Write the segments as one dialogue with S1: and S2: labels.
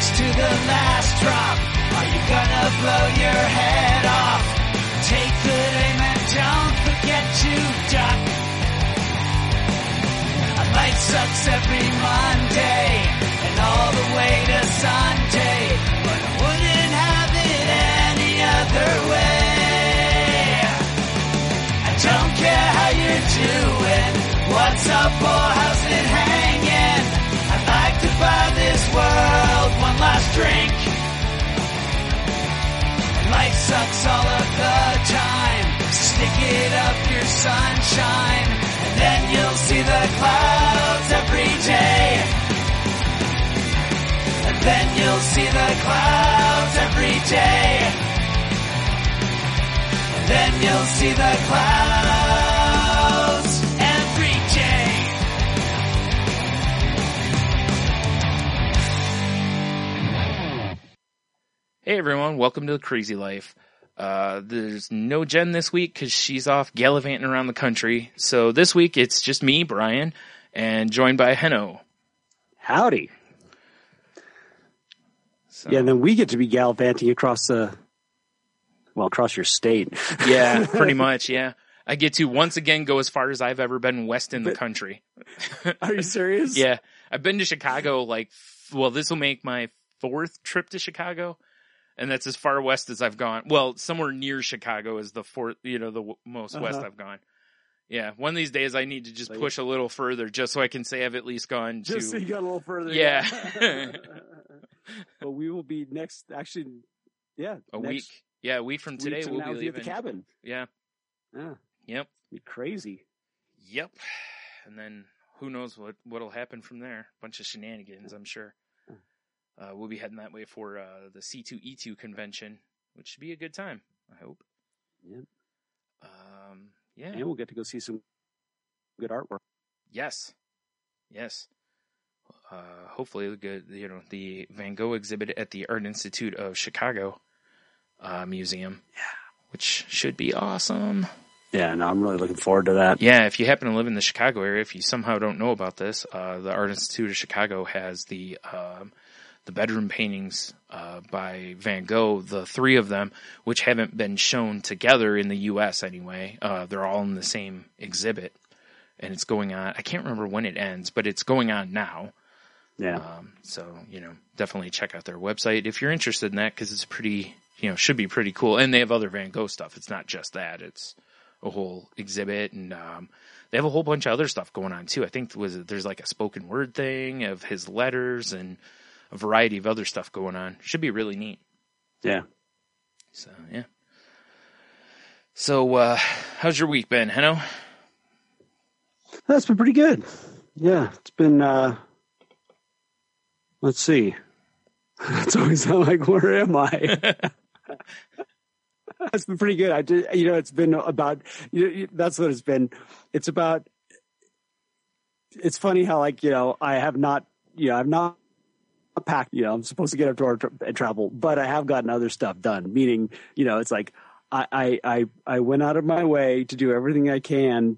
S1: race to the last drop. Are you gonna blow your head off? Take good aim and don't forget to duck. Life sucks every Monday and all the way to Sunday, but I wouldn't have it any other way. I don't care how you're doing, what's up or how's it hanging. I'd like to buy this world one last drink. Life sucks all of the time, stick it up your sunshine, and then you'll see the clouds every day. And then you'll see the clouds every day. And then you'll see the clouds every day.
S2: Hey everyone, welcome to The Crazy Life. There's no Jen this week because she's off gallivanting around the country. So this week it's just me, Bryan, and joined by Henno.
S3: Howdy.
S2: So,
S3: Yeah, and then we get to be gallivanting across across your state.
S2: Yeah, pretty much, yeah. I get to once again go as far as I've ever been west in the country.
S3: Are you serious?
S2: Yeah. I've been to Chicago this will make my 4th trip to Chicago. And that's as far west as I've gone. Well, somewhere near Chicago is the 4th, the most west I've gone. Yeah, one of these days I need to just push a little further just so I can say I've at least gone to...
S3: Just so you got a little further.
S2: Yeah.
S3: But we will be a week.
S2: Yeah, a week from today we'll be leaving.
S3: At the cabin.
S2: Yeah.
S3: Yeah.
S2: Yep.
S3: Be crazy.
S2: Yep. And then who knows what'll happen from there. Bunch of shenanigans, I'm sure. We'll be heading that way for the C2E2 convention, which should be a good time, I hope.
S3: Yep.
S2: Yeah.
S3: And we'll get to go see some good artwork.
S2: Yes. Hopefully the Van Gogh exhibit at the Art Institute of Chicago museum. Yeah. Which should be awesome.
S3: Yeah, no, I'm really looking forward to that.
S2: Yeah, if you happen to live in the Chicago area, if you somehow don't know about this, the Art Institute of Chicago has the bedroom paintings by Van Gogh, the 3 of them, which haven't been shown together in the U.S. anyway. They're all in the same exhibit, and it's going on. I can't remember when it ends, but it's going on now.
S3: Yeah.
S2: So, definitely check out their website if you're interested in that, because it's pretty, should be pretty cool. And they have other Van Gogh stuff. It's not just that. It's a whole exhibit, and they have a whole bunch of other stuff going on, too. I think there's like a spoken word thing of his letters and a variety of other stuff going on. Should be really neat.
S3: Yeah.
S2: So, yeah. So, how's your week been, Henno?
S3: That's been pretty good. Yeah, it's been, let's see. It's always like, where am I? It's been pretty good. It's been about, that's what it's been. It's about, it's funny how I have not packed, I'm supposed to get up to our and travel, but I have gotten other stuff done. Meaning, it's like I went out of my way to do everything I can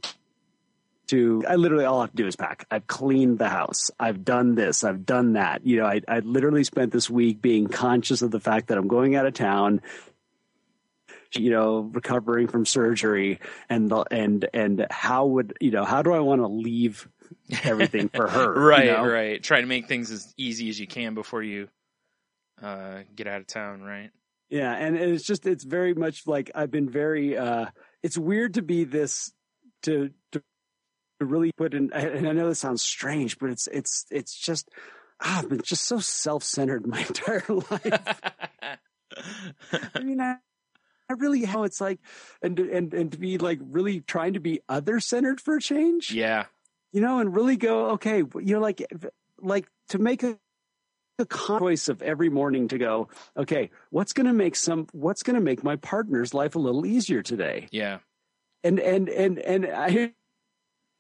S3: I literally all I have to do is pack. I've cleaned the house. I've done this. I've done that. I literally spent this week being conscious of the fact that I'm going out of town, recovering from surgery and how do I want to leave everything for her?
S2: Right. Try to make things as easy as you can before you get out of town, right?
S3: Yeah, and it's very much like I've been very it's weird to be this to really put in, and I know this sounds strange, but it's just I've been just so self-centered my entire life. I mean, I really how it's like and to be like really trying to be other-centered for a change.
S2: Yeah.
S3: And really go, okay, like to make a choice of every morning to go, okay, what's going to make my partner's life a little easier today?
S2: Yeah.
S3: And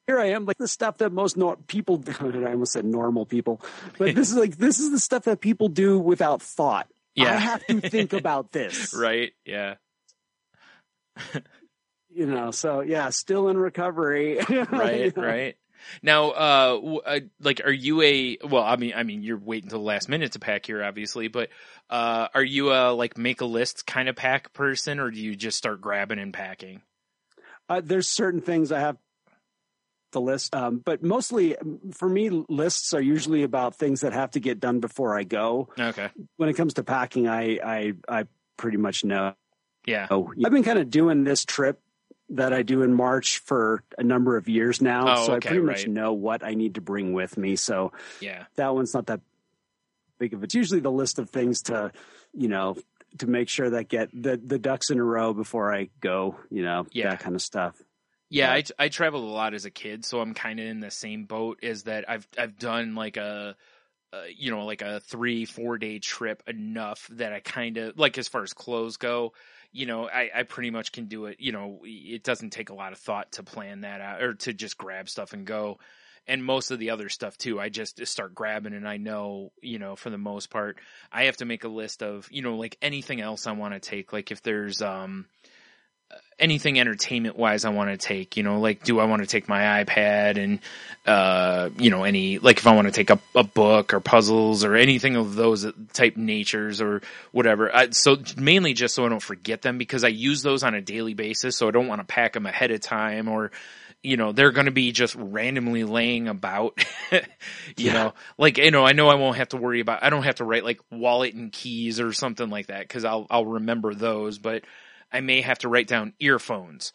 S3: here I am, like the stuff that most people do. I almost said normal people, but this is the stuff that people do without thought.
S2: Yeah.
S3: I have to think about this.
S2: Right. Yeah.
S3: So yeah, still in recovery.
S2: Right. Now, like, are you well, I mean, you're waiting till the last minute to pack here, obviously, but, are you like make a list kind of pack person, or do you just start grabbing and packing?
S3: There's certain things I have the list, but mostly for me, lists are usually about things that have to get done before I go.
S2: Okay.
S3: When it comes to packing, I pretty much know.
S2: Yeah.
S3: I've been kind of doing this trip that I do in March for a number of years now.
S2: Oh,
S3: so I
S2: okay,
S3: pretty much
S2: right.
S3: know what I need to bring with me. So
S2: Yeah.
S3: that one's not that big of it's usually the list of things to, to make sure that get the ducks in a row before I go,
S2: Yeah.
S3: that kind of stuff.
S2: Yeah, I traveled a lot as a kid, so I'm kind of in the same boat as that. I've done like a 3-4 day trip enough that I kind of like, as far as clothes go, I pretty much can do it. It doesn't take a lot of thought to plan that out or to just grab stuff and go. And most of the other stuff too, I just start grabbing, and I know, for the most part, I have to make a list of, like anything else I want to take. Like if there's, anything entertainment wise I want to take, like, do I want to take my iPad and, any, like if I want to take a book or puzzles or anything of those type natures or whatever. So mainly just so I don't forget them, because I use those on a daily basis. So I don't want to pack them ahead of time, or, they're going to be just randomly laying about, like, I know I won't have to worry about, I don't have to write like wallet and keys or something like that, cause I'll remember those, but I may have to write down earphones,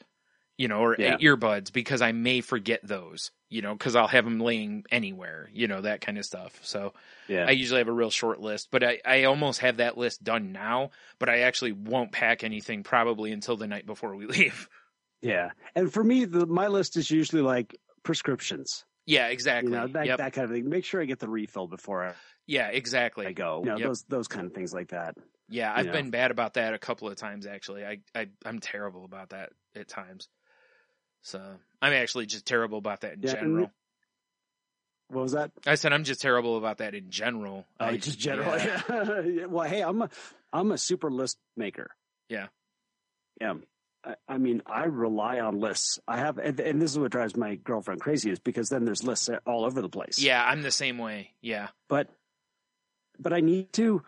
S2: or earbuds, because I may forget those, because I'll have them laying anywhere, that kind of stuff. So I usually have a real short list, but I almost have that list done now, but I actually won't pack anything probably until the night before we leave.
S3: Yeah. And for me, my list is usually like prescriptions.
S2: Yeah, exactly.
S3: That kind of thing. Make sure I get the refill before
S2: I
S3: go. Those kind of things like that.
S2: Yeah, I've been bad about that a couple of times, actually. I'm terrible about that at times. So I'm actually just terrible about that in general.
S3: What was that?
S2: I said I'm just terrible about that in general.
S3: Just generally. Yeah. Well, hey, I'm a super list maker.
S2: Yeah.
S3: Yeah. I mean, I rely on lists. I have, and this is what drives my girlfriend crazy, is because then there's lists all over the place.
S2: Yeah, I'm the same way. Yeah.
S3: But I need to.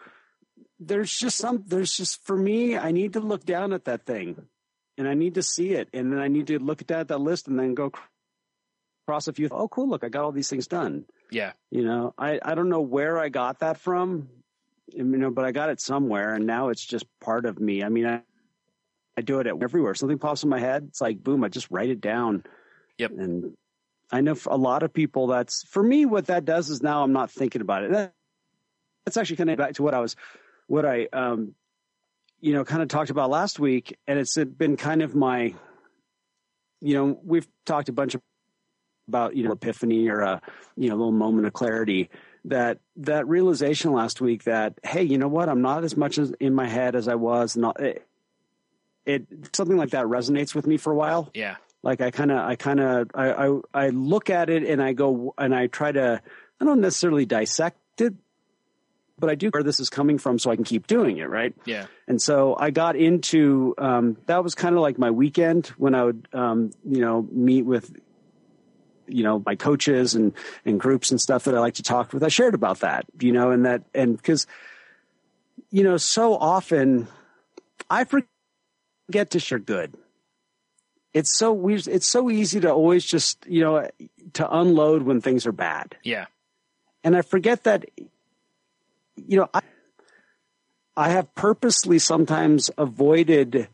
S3: There's just for me, I need to look down at that thing, and I need to see it, and then I need to look at that list, and then go cross a few. Oh, cool! Look, I got all these things done.
S2: Yeah.
S3: I don't know where I got that from, but I got it somewhere, and now it's just part of me. I mean, I do it everywhere. Something pops in my head, it's like boom! I just write it down.
S2: Yep.
S3: And I know for a lot of people, that's for me. What that does is now I'm not thinking about it. That's actually kind of back to what I kind of talked about last week, and it's been kind of my, we've talked a bunch about, epiphany or a, little moment of clarity, that realization last week that, hey, you know what? I'm not as much as in my head as I was. It something like that resonates with me for a while.
S2: Yeah.
S3: Like I look at it and I go, and I try to, I don't necessarily dissect it, but I do where this is coming from so I can keep doing it. Right.
S2: Yeah.
S3: And so I got into, that was kind of like my weekend when I would, meet with, my coaches and groups and stuff that I like to talk with. I shared about that, and because, so often I forget to share good. It's so weird. It's so easy to always just, to unload when things are bad.
S2: Yeah.
S3: And I forget that, I have purposely sometimes avoided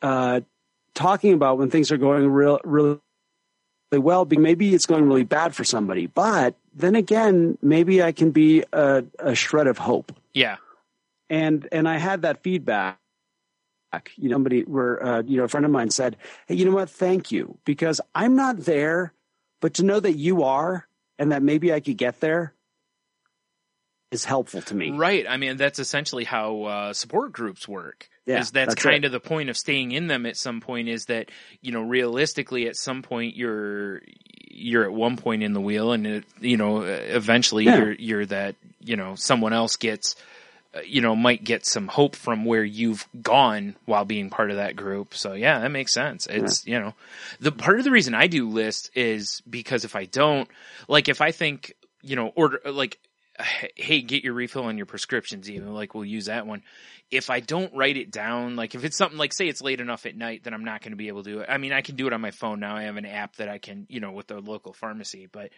S3: talking about when things are going really well, because maybe it's going really bad for somebody. But then again, maybe I can be a shred of hope.
S2: Yeah.
S3: And I had that feedback. Somebody a friend of mine said, hey, you know what? Thank you. Because I'm not there, but to know that you are and that maybe I could get there is helpful to me.
S2: Right. I mean, that's essentially how support groups work.
S3: Yeah,
S2: that's kind of the point of staying in them at some point, is that, realistically at some point you're at one point in the wheel, and eventually you're that, someone else gets might get some hope from where you've gone while being part of that group. So yeah, that makes sense. It's, the part of the reason I do lists is because if I don't, like, if I think, order, like, hey, get your refill on your prescriptions, even, like, we'll use that one. If I don't write it down, like, if it's something like, say it's late enough at night that I'm not going to be able to do it. I mean, I can do it on my phone now. I have an app that I can, with the local pharmacy, but,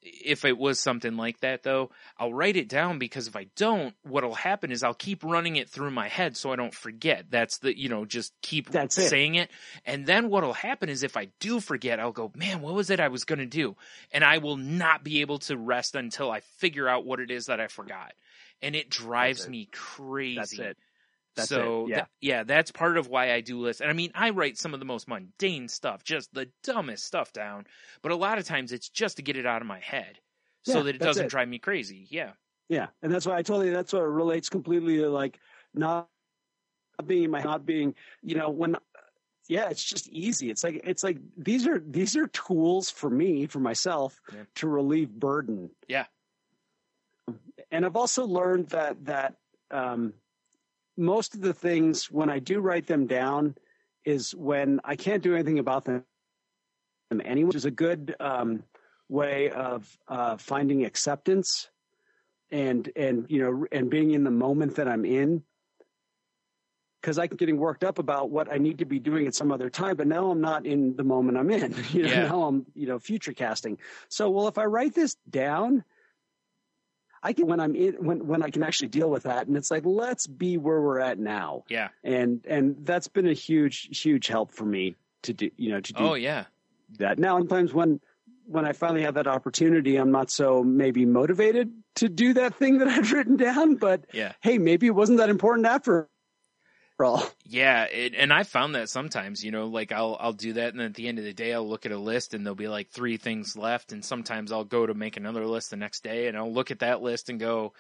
S2: if it was something like that, though, I'll write it down, because if I don't, what'll happen is I'll keep running it through my head so I don't forget. That's the, just keep saying it. And then what'll happen is if I do forget, I'll go, man, what was it I was going to do? And I will not be able to rest until I figure out what it is that I forgot. And it drives me crazy. That's it. That's part of why I do lists. And I mean, I write some of the most mundane stuff, just the dumbest stuff down. But a lot of times it's just to get it out of my head so that it doesn't drive me crazy. Yeah. Yeah.
S3: And that's why that's what relates completely to, like, not being it's just easy. It's like these are tools for me, for myself, to relieve burden.
S2: Yeah.
S3: And I've also learned that most of the things, when I do write them down, is when I can't do anything about them anyway, which is a good way of finding acceptance and being in the moment that I'm in. Because I keep getting worked up about what I need to be doing at some other time, but now I'm not in the moment I'm in. Now I'm future casting. So, if I write this down, I can, when I can actually deal with that, and it's like, let's be where we're at now.
S2: Yeah.
S3: And that's been a huge help for me to do, that. Now, sometimes when I finally have that opportunity, I'm not so maybe motivated to do that thing that I've written down, but hey, maybe it wasn't that important after all.
S2: Yeah. And I found that sometimes, like I'll do that. And then at the end of the day, I'll look at a list and there'll be like 3 things left. And sometimes I'll go to make another list the next day and I'll look at that list and go,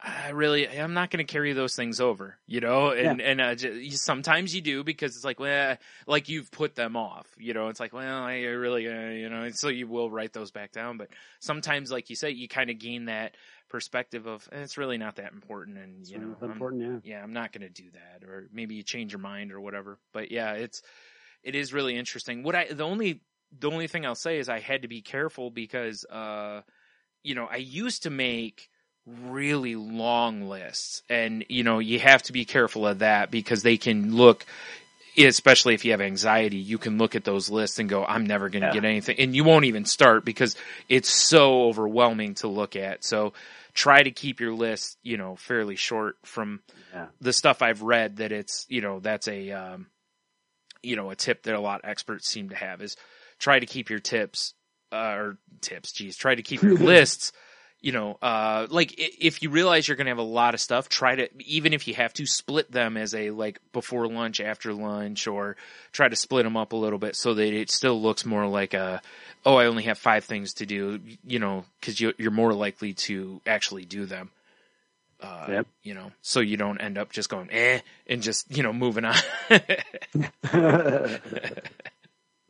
S2: I'm not going to carry those things over, sometimes you do, because it's like, well, like you've put them off, it's like, well, I really, so you will write those back down. But sometimes, like you say, you kind of gain that perspective of it's really not that important. And, I'm not going to do that. Or maybe you change your mind or whatever. But yeah, it is really interesting. The only thing I'll say is I had to be careful because, I used to make really long lists, and you have to be careful of that, because they can look, especially if you have anxiety, you can look at those lists and go, I'm never going to get anything, and you won't even start because it's so overwhelming to look at. So try to keep your list fairly short. From the stuff I've read, that it's that's a a tip that a lot of experts seem to have, is try to keep your try to keep your lists. Like if you realize you're going to have a lot of stuff, try to, even if you have to, split them as a, like, before lunch, after lunch, or try to split them up a little bit so that it still looks more like I only have 5 things to do, because you're more likely to actually do them. So you don't end up just going, and just, moving on.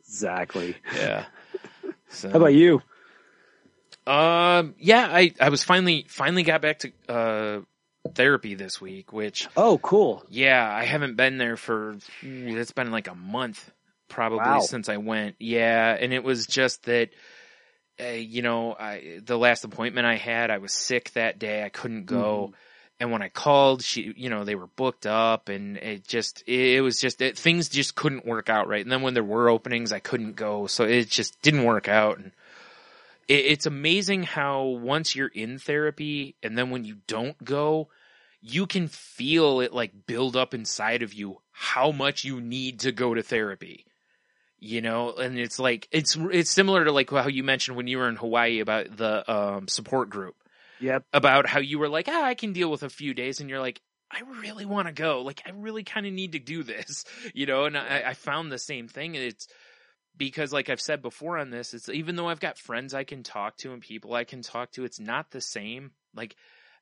S3: Exactly.
S2: Yeah. So.
S3: How about you?
S2: I was finally got back to therapy this week, which
S3: cool.
S2: Yeah, I haven't been there for it's been like a month probably since I went. Yeah, and it was just that the last appointment I had, I was sick that day. I couldn't go. And when I called, they were booked up, and things just couldn't work out right. And then when there were openings, I couldn't go. So it just didn't work out. And it's amazing how once you're in therapy, and then when you don't go, you can feel it like build up inside of you how much you need to go to therapy. And it's like, it's similar to like how you mentioned when you were in Hawaii about the support group.
S3: Yep.
S2: About how you were like, I can deal with a few days. And you're like, I really want to go. Like, I really kind of need to do this, and I found the same thing. And it's because, like I've said before on this, it's even though I've got friends I can talk to and people I can talk to, it's not the same. Like,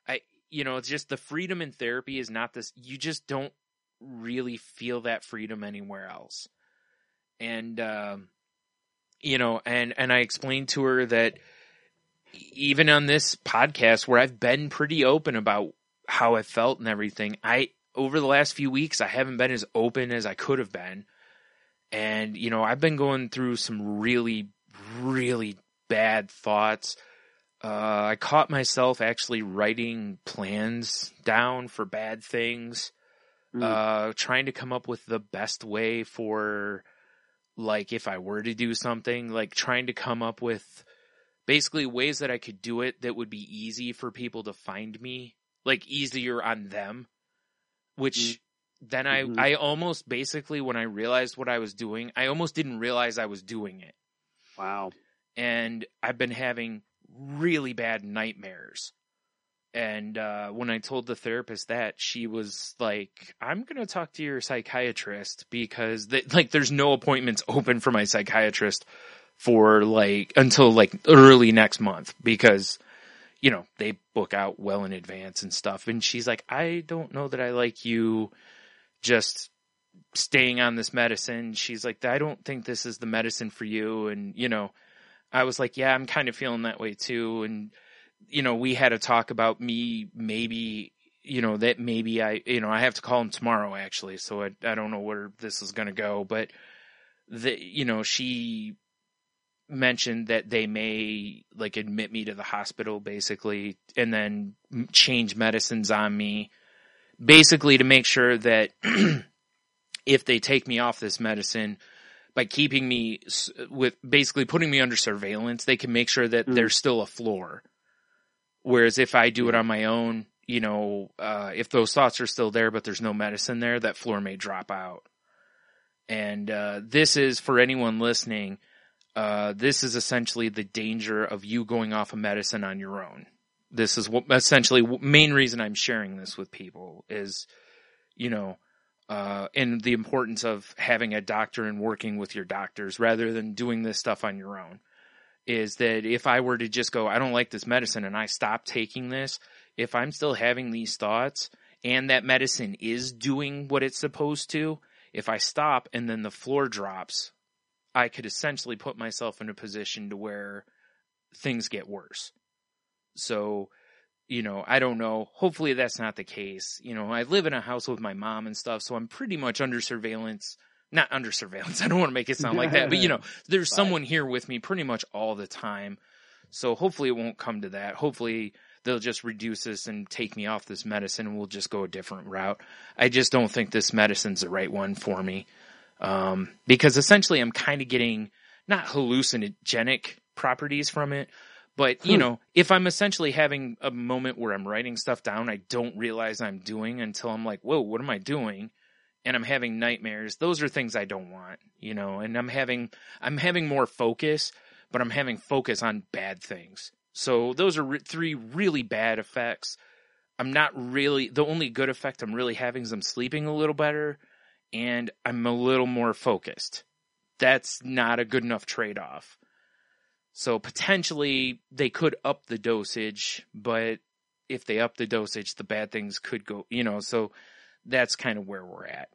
S2: it's just the freedom in therapy is not this. You just don't really feel that freedom anywhere else. And, and I explained to her that even on this podcast where I've been pretty open about how I felt and everything, over the last few weeks, I haven't been as open as I could have been. And, you know, I've been going through some really, really bad thoughts. I caught myself actually writing plans down for bad things, trying to come up with the best way for, like, if I were to do something, like trying to come up with basically ways that I could do it that would be easy for people to find me, like easier on them, which then I almost basically, when I realized what I was doing, I almost didn't realize I was doing it.
S3: Wow.
S2: And I've been having really bad nightmares. And when I told the therapist that, she was like, I'm going to talk to your psychiatrist because there's no appointments open for my psychiatrist for until early next month because, you know, they book out well in advance and stuff. And she's like, I don't know that I like you just staying on this medicine. She's like, I don't think this is the medicine for you. And, you know, I was like, yeah, I'm kind of feeling that way too. And, you know, we had a talk about me maybe, you know, that maybe I have to call him tomorrow actually. So I don't know where this is going to go, but you know, she mentioned that they may admit me to the hospital basically, and then change medicines on me basically to make sure that if they take me off this medicine, by keeping me with basically putting me under surveillance, they can make sure that there's still a floor. Whereas if I do it on my own, you know, if those thoughts are still there, but there's no medicine there, that floor may drop out. And this is, for anyone listening, this is essentially the danger of you going off of medicine on your own. This is essentially main reason I'm sharing this with people is, you know, and the importance of having a doctor and working with your doctors rather than doing this stuff on your own. Is that if I were to just go, I don't like this medicine and I stop taking this, if I'm still having these thoughts and that medicine is doing what it's supposed to, if I stop and then the floor drops, I could essentially put myself in a position to where things get worse. So, you know, I don't know. Hopefully that's not the case. You know, I live in a house with my mom and stuff, so I'm pretty much under surveillance. Not under surveillance. I don't want to make it sound like that. But, you know, there's someone here with me pretty much all the time. So hopefully it won't come to that. Hopefully they'll just reduce this and take me off this medicine and we'll just go a different route. I just don't think this medicine's the right one for me. Because essentially I'm kind of getting not hallucinogenic properties from it, but, you know, if I'm essentially having a moment where I'm writing stuff down, I don't realize I'm doing until I'm like, whoa, what am I doing? And I'm having nightmares. Those are things I don't want, you know, and I'm having more focus, but I'm having focus on bad things. So those are three really bad effects. I'm not really, the only good effect I'm really having is I'm sleeping a little better and I'm a little more focused. That's not a good enough trade-off. So potentially they could up the dosage, but if they up the dosage, the bad things could go, you know, so that's kind of where we're at.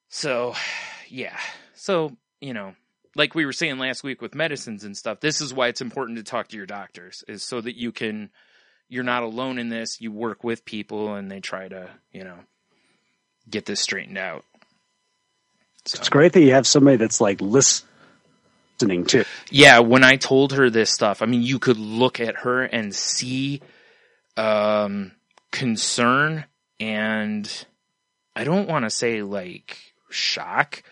S2: So, yeah. So, you know, like we were saying last week with medicines and stuff, this is why it's important to talk to your doctors, is so that you're not alone in this. You work with people and they try to, you know, get this straightened out. So.
S3: It's great that you have somebody that's like listening too.
S2: Yeah. When I told her this stuff, I mean, you could look at her and see, concern and I don't want to say like shock,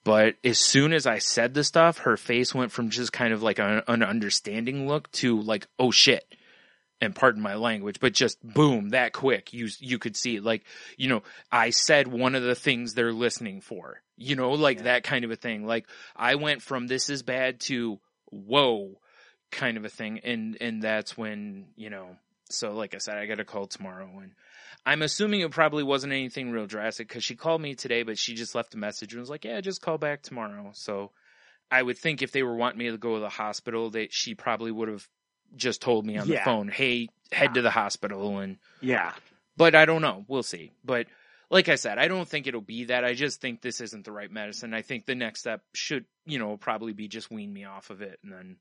S2: but as soon as I said the stuff, her face went from just kind of like an understanding look to like, oh shit. And pardon my language, but just boom, that quick. You could see it. Like, you know, I said one of the things they're listening for, you know, like that kind of a thing. Like I went from this is bad to whoa kind of a thing. And that's when, you know, so like I said, I got a call tomorrow and I'm assuming it probably wasn't anything real drastic because she called me today, but she just left a message and was like, yeah, just call back tomorrow. So I would think if they were wanting me to go to the hospital, she probably would have just told me on the phone, hey, head to the hospital. And but I don't know. We'll see. But like I said, I don't think it'll be that. I just think this isn't the right medicine. I think the next step should, you know, probably be just wean me off of it and then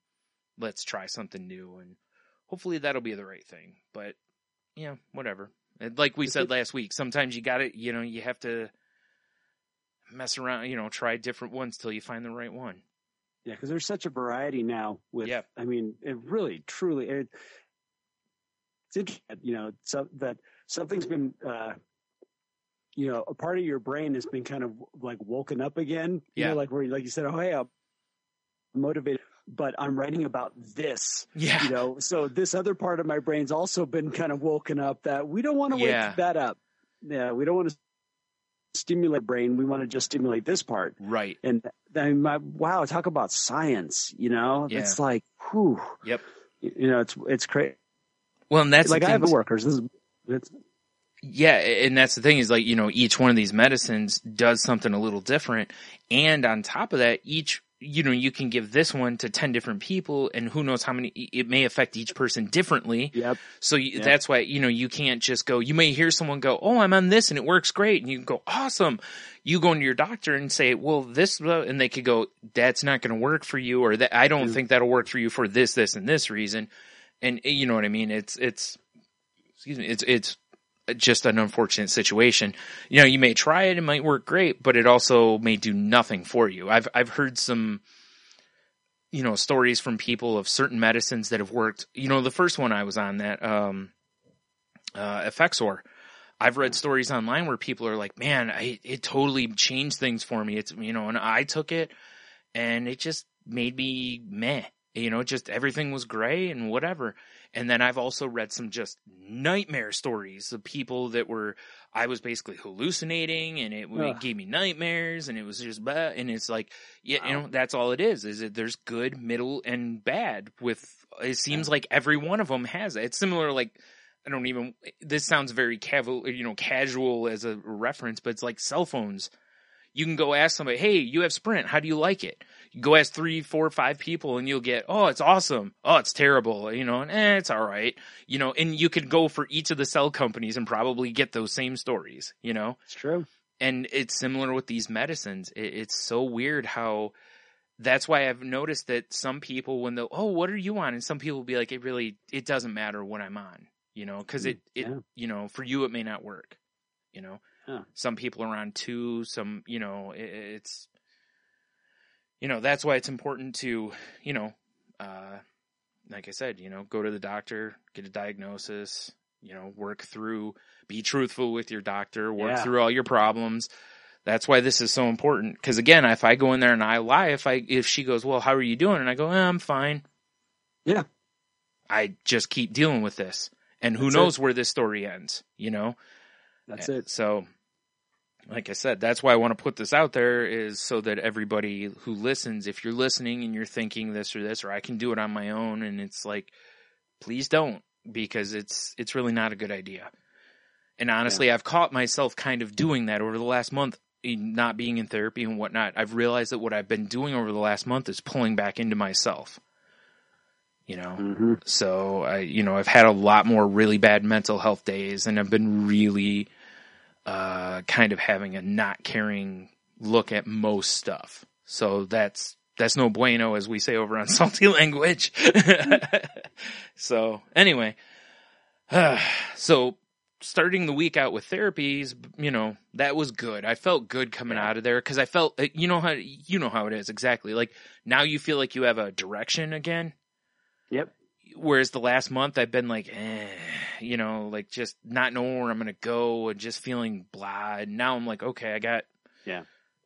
S2: let's try something new. And hopefully that'll be the right thing. But yeah, whatever. Like we said last week, sometimes you got to, you have to mess around, try different ones till you find the right one.
S3: Yeah, because there's such a variety now with, I mean, it really, truly, it's interesting, so that something's been, a part of your brain has been kind of like woken up again, like where, like you said, oh, hey, I'm motivated, but I'm writing about this, so this other part of my brain's also been kind of woken up that we don't want to wake that up. Yeah, we don't want to stimulate brain. We want to just stimulate this part.
S2: Right.
S3: And wow, talk about science, it's like, whew.
S2: Yep.
S3: It's crazy.
S2: Well, and that's
S3: like I have workers.
S2: Yeah. And that's the thing is like, each one of these medicines does something a little different. And on top of that, each, you can give this one to 10 different people and who knows how many, it may affect each person differently.
S3: Yep.
S2: So that's why, you can't just go, you may hear someone go, oh, I'm on this and it works great. And you can go, awesome. You go into your doctor and say, well, this, and they could go, that's not going to work for you. Or that I don't think that'll work for you for this, and this reason. And you know what I mean? It's just an unfortunate situation. You may try it might work great, but it also may do nothing for you. I've heard some, stories from people of certain medicines that have worked. The first one I was on that, Effexor. I've read stories online where people are like, man, it totally changed things for me. It's, and I took it and it just made me meh. Just everything was gray and whatever. And then I've also read some just nightmare stories of people that I was basically hallucinating and it gave me nightmares and it was just bad. And it's like, that's all it is that there's good, middle, and bad it seems like every one of them has it. It's similar, like, this sounds very casual as a reference, but it's like cell phones. You can go ask somebody, hey, you have Sprint. How do you like it? You go ask 3, 4, 5 people and you'll get, oh, it's awesome. Oh, it's terrible. And it's all right. And you could go for each of the cell companies and probably get those same stories,
S3: It's true.
S2: And it's similar with these medicines. It's so weird how that's why I've noticed that some people when what are you on? And some people will be like, it doesn't matter what I'm on, cause for you, it may not work, Some people are on 2, some, it's, that's why it's important to, like I said, go to the doctor, get a diagnosis, work through, be truthful with your doctor, work through all your problems. That's why this is so important. Because again, if I go in there and I lie, if she goes, well, how are you doing? And I go, I'm fine.
S3: Yeah.
S2: I just keep dealing with this. And who knows where this story ends,
S3: That's it.
S2: So, like I said, that's why I want to put this out there is so that everybody who listens, if you're listening and you're thinking this, or I can do it on my own, and it's like, please don't, because it's really not a good idea. And honestly, I've caught myself kind of doing that over the last month, not being in therapy and whatnot. I've realized that what I've been doing over the last month is pulling back into myself. So I've had a lot more really bad mental health days, and I've been really kind of having a not caring look at most stuff. So that's no bueno, as we say over on Salty Language. So anyway, so starting the week out with therapies, that was good. I felt good coming out of there because I felt, how it is exactly. Like now you feel like you have a direction again.
S3: Yep.
S2: Whereas the last month I've been like, like just not knowing where I'm going to go and just feeling blah. And now I'm like, okay,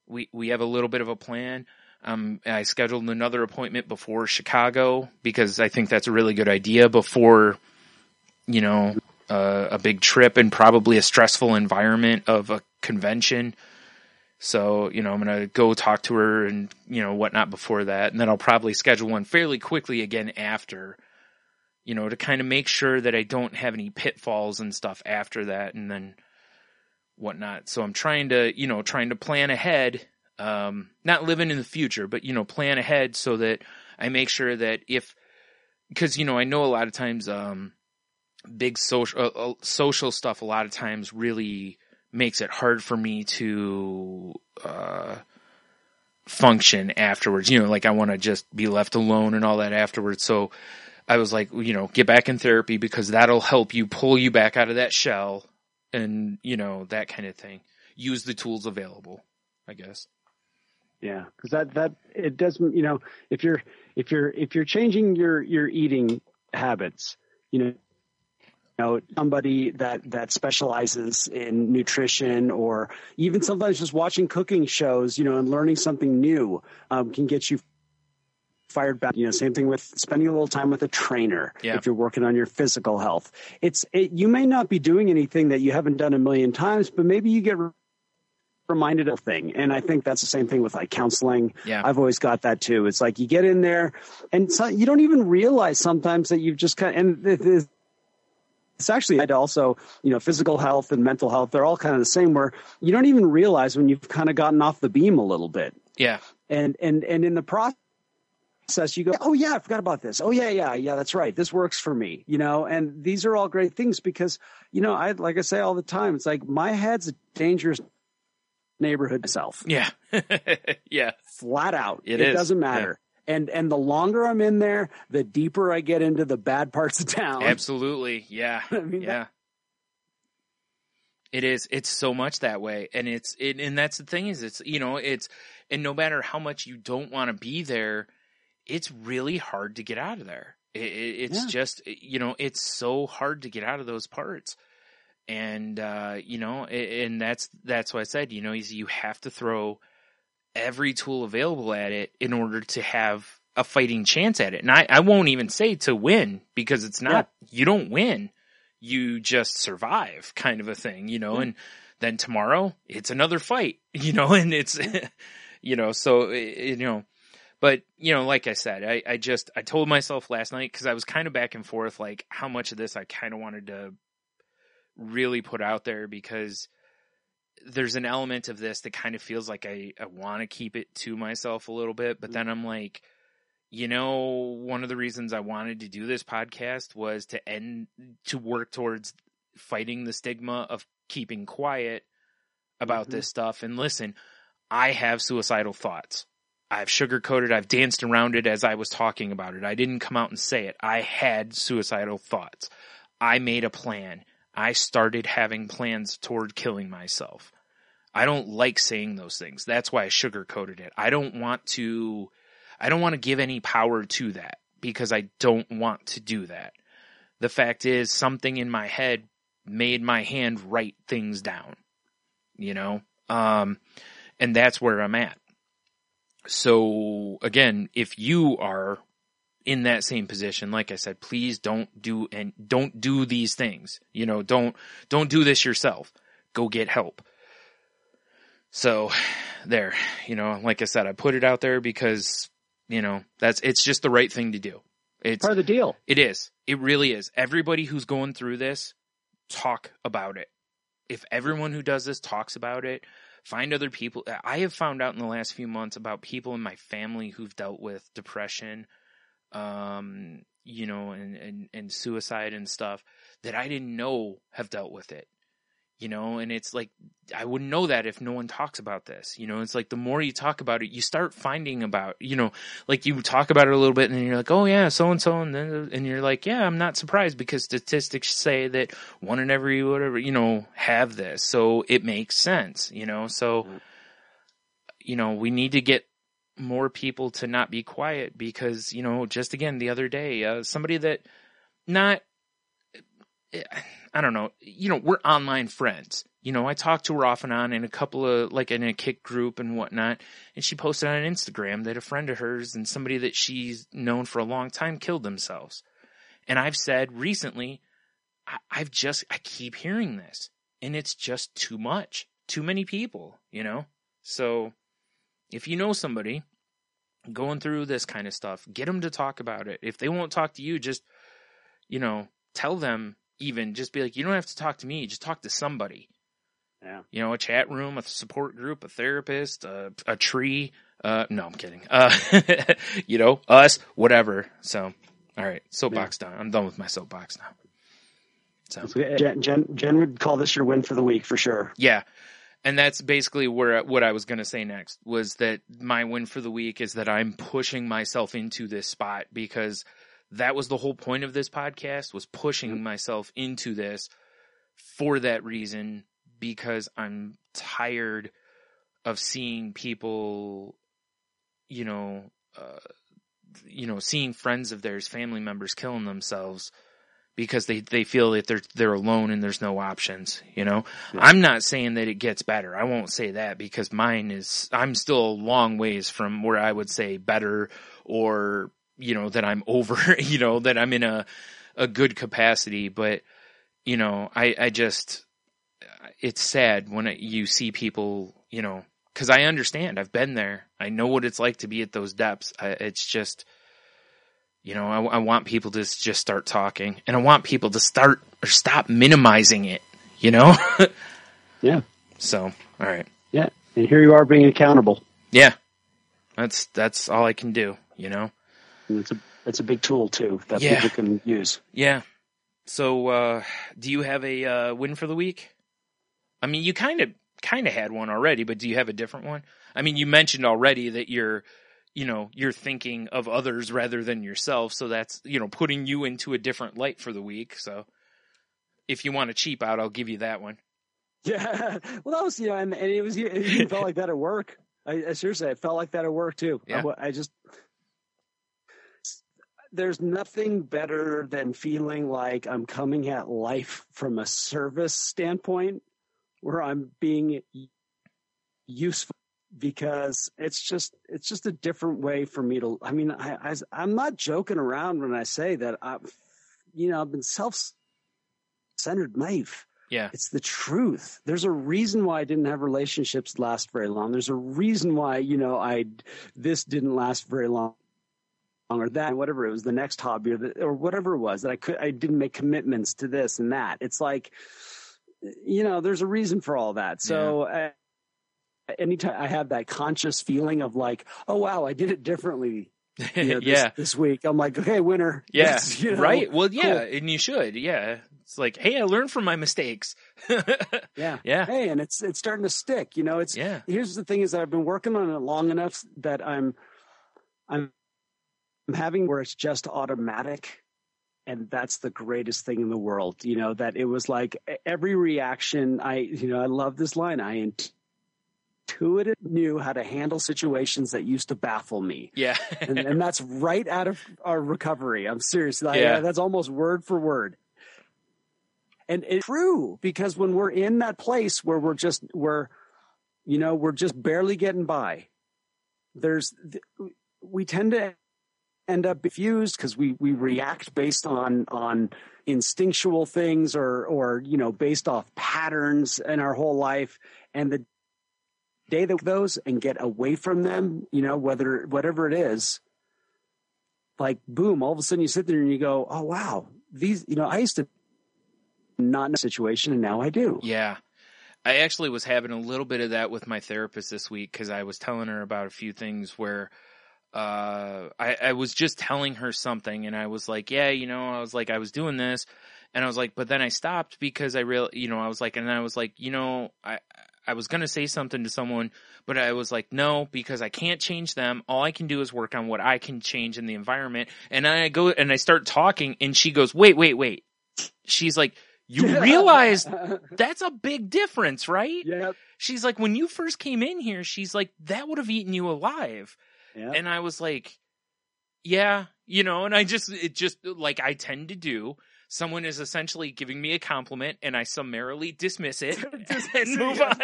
S2: we have a little bit of a plan. I scheduled another appointment before Chicago because I think that's a really good idea before, a big trip and probably a stressful environment of a convention. So, I'm going to go talk to her and, whatnot before that. And then I'll probably schedule one fairly quickly again after, to kind of make sure that I don't have any pitfalls and stuff after that and then whatnot. So I'm trying to plan ahead, not living in the future, but, plan ahead so that I make sure that because, I know a lot of times, big social stuff a lot of times really makes it hard for me to function afterwards. Like I want to just be left alone and all that afterwards. So I was like, get back in therapy because that'll help you pull you back out of that shell and, you know, that kind of thing. Use the tools available, I guess.
S3: Yeah. Cause that it doesn't, you know, if you're changing your eating habits, you know, somebody that specializes in nutrition, or even sometimes just watching cooking shows, you know, and learning something new, can get you fired back. You know, same thing with spending a little time with a trainer.
S2: Yeah.
S3: If you're working on your physical health, you may not be doing anything that you haven't done a million times, but maybe you get reminded of thing. And I think that's the same thing with like counseling.
S2: Yeah.
S3: I've always got that too. It's like you get in there and you don't even realize sometimes that you've just and it's actually also, you know, physical health and mental health, they're all kind of the same, where you don't even realize when you've kind of gotten off the beam a little bit.
S2: Yeah.
S3: And in the process, you go, oh yeah, I forgot about this. Oh yeah, that's right. This works for me, you know, and these are all great things because, you know, like I say all the time, it's like my head's a dangerous neighborhood myself.
S2: Yeah. Yeah.
S3: Flat out.
S2: It
S3: doesn't matter. Yeah. And the longer I'm in there, the deeper I get into the bad parts of town.
S2: Absolutely. Yeah.
S3: I mean,
S2: yeah. It is. It's so much that way. And and that's the thing is it's, you know, and no matter how much you don't want to be there, it's really hard to get out of there. It's just, you know, it's so hard to get out of those parts. And, you know, and that's what I said, you know, you have to throw every tool available at it in order to have a fighting chance at it. And I won't even say to win, because it's not, you don't win, you just survive kind of a thing, you know, and then tomorrow it's another fight, you know, and it's, you know, so, you know, but, you know, like I said, I told myself last night, cause I was kind of back and forth, like how much of this I kind of wanted to really put out there, because there's an element of this that kind of feels like I want to keep it to myself a little bit. But then I'm like, you know, one of the reasons I wanted to do this podcast was to work towards fighting the stigma of keeping quiet about this stuff. And listen, I have suicidal thoughts. I've sugarcoated, I've danced around it as I was talking about it. I didn't come out and say it. I had suicidal thoughts. I made a plan. I started having plans toward killing myself. I don't like saying those things. That's why I sugarcoated it. I don't want to give any power to that, because I don't want to do that. The fact is, something in my head made my hand write things down, you know? And that's where I'm at. So again, if you are in that same position, like I said, please don't do these things. You know, don't do this yourself. Go get help. So there, you know, like I said, I put it out there because, you know, it's just the right thing to do. It's
S3: part of the deal.
S2: It is. It really is. Everybody who's going through this, talk about it. If everyone who does this talks about it, find other people. I have found out in the last few months about people in my family who've dealt with depression, you know, and suicide and stuff that I didn't know have dealt with it, you know, and it's like, I wouldn't know that if no one talks about this, you know. It's like the more you talk about it, you start finding about, you know, like you talk about it a little bit and then you're like, oh yeah, so-and-so. And you're like, yeah, I'm not surprised, because statistics say that 1 in every whatever, you know, have this. So it makes sense, you know. So, you know, we need to get more people to not be quiet, because, you know, just again, the other day, somebody that I don't know, you know, we're online friends. You know, I talk to her off and on in a couple of, like in a kick group and whatnot. And she posted on Instagram that a friend of hers and somebody that she's known for a long time killed themselves. And I've said recently, I keep hearing this, and it's just too much, too many people, you know? So if you know somebody going through this kind of stuff, get them to talk about it. If they won't talk to you, just, you know, tell them, even just be like, you don't have to talk to me, just talk to somebody.
S3: Yeah. You
S2: know, a chat room, a support group, a therapist, a tree. No, I'm kidding. You know, us, whatever. So, all right. Soapbox done. I'm done with my soapbox now. So
S3: Jen would call this your win for the week for sure.
S2: Yeah. And that's basically what I was going to say next, was that my win for the week is that I'm pushing myself into this spot, because that was the whole point of this podcast, was pushing myself into this for that reason, because I'm tired of seeing people, seeing friends of theirs, family members killing themselves because they feel that they're alone and there's no options, Yeah. I'm not saying that it gets better. I won't say that, because I'm still a long ways from where I would say better, or, that I'm over, that I'm in a good capacity. But, I just, it's sad when you see people, because I understand. I've been there. I know what it's like to be at those depths. It's just, I want people to just start talking, and I want people to stop minimizing it,
S3: Yeah.
S2: So, all right.
S3: Yeah. And here you are being accountable.
S2: Yeah. That's all I can do, And
S3: it's a big tool too that
S2: Yeah.
S3: people can use.
S2: Yeah. So, do you have a win for the week? I mean, you kind of had one already, but do you have a different one? I mean, you mentioned already that you're thinking of others rather than yourself. So that's, putting you into a different light for the week. So if you want to cheap out, I'll give you that one.
S3: Yeah. Well, that was, and it even felt like that at work. I seriously, it felt like that at work too.
S2: Yeah.
S3: There's nothing better than feeling like I'm coming at life from a service standpoint where I'm being useful, because it's just a different way for me to, I'm not joking around when I say that I've been self-centered knife.
S2: Yeah.
S3: It's the truth. There's a reason why I didn't have relationships last very long. There's a reason why, this didn't last very long, or that, whatever it was, the next hobby or whatever it was, that I didn't make commitments to this and that. It's like, there's a reason for all that. So anytime I have that conscious feeling of like, oh wow, I did it differently. This week, I'm like, okay, winner.
S2: Yeah. Right. Well, yeah. Cool. And you should. Yeah. It's like, hey, I learned from my mistakes.
S3: Yeah.
S2: Yeah.
S3: Hey, and it's starting to stick. Here's the thing is that I've been working on it long enough that I'm having where it's just automatic. And that's the greatest thing in the world, that it was like every reaction. I love this line. I intuitively knew how to handle situations that used to baffle me.
S2: Yeah.
S3: and that's right out of our recovery. I'm serious.
S2: Yeah.
S3: That's almost word for word. And it's true, because when we're in that place where we're just barely getting by, we tend to end up confused because we react based on instinctual things or based off patterns in our whole life. And the day that those and get away from them, whatever it is, like boom, all of a sudden you sit there and you go, oh wow, these, I used to not in a situation and now I do.
S2: Yeah. I actually was having a little bit of that with my therapist this week, because I was telling her about a few things where I was just telling her something, and I was like, yeah, I was like, I was doing this, and I was like, but then I stopped because I was like, and then I was like, I was going to say something to someone, but I was like, no, because I can't change them. All I can do is work on what I can change in the environment. And I go and I start talking, and she goes, wait. She's like, you realize that's a big difference, right?
S3: Yeah.
S2: She's like, when you first came in here, she's like, that would have eaten you alive. Yep. And I was like, yeah, and it just like I tend to do. Someone is essentially giving me a compliment, and I summarily dismiss it and move on.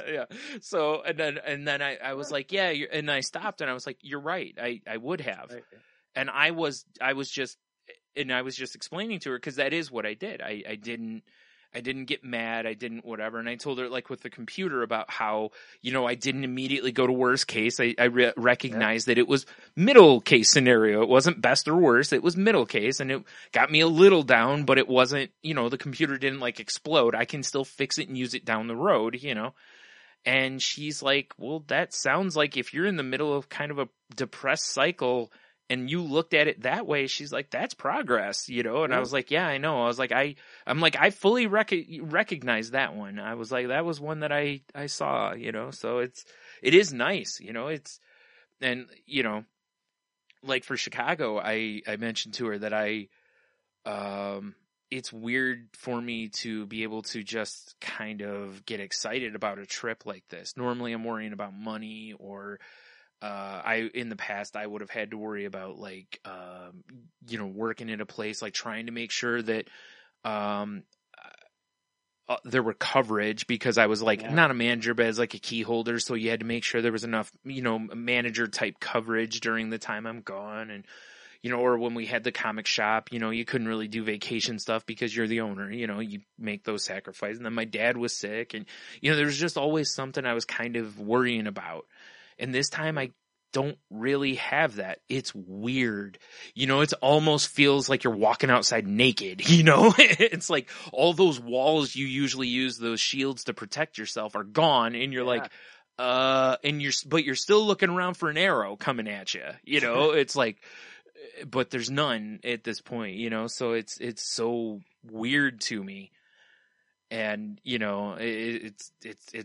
S2: Yeah. So, and then I was like, yeah, and I stopped, and I was like, you're right. I would have. Right. And I was just explaining to her, because that is what I did. I didn't get mad. I didn't whatever. And I told her, like with the computer, about how, I didn't immediately go to worst case. I recognized that it was middle case scenario. It wasn't best or worst. It was middle case, and it got me a little down, but it wasn't, the computer didn't like explode. I can still fix it and use it down the road, And she's like, well, that sounds like if you're in the middle of kind of a depressed cycle and you looked at it that way, she's like, that's progress, And I was like, yeah, I know. I was like, I'm like, I fully recognize that one. I was like, that was one that I saw, so it is nice, and, like for Chicago, I mentioned to her that it's weird for me to be able to just kind of get excited about a trip like this. Normally I'm worrying about money, or in the past I would have had to worry about like, working at a place, like trying to make sure that, there were coverage, because I was like not a manager, but as like a key holder. So you had to make sure there was enough, manager type coverage during the time I'm gone. And, or when we had the comic shop, you couldn't really do vacation stuff because you're the owner, you make those sacrifices. And then my dad was sick, and, there was just always something I was kind of worrying about. And this time I don't really have that. It's weird. It almost feels like you're walking outside naked, It's like all those walls you usually use, those shields to protect yourself, are gone, and you're like, but you're still looking around for an arrow coming at you, It's like, but there's none at this point, so it's so weird to me. And, it's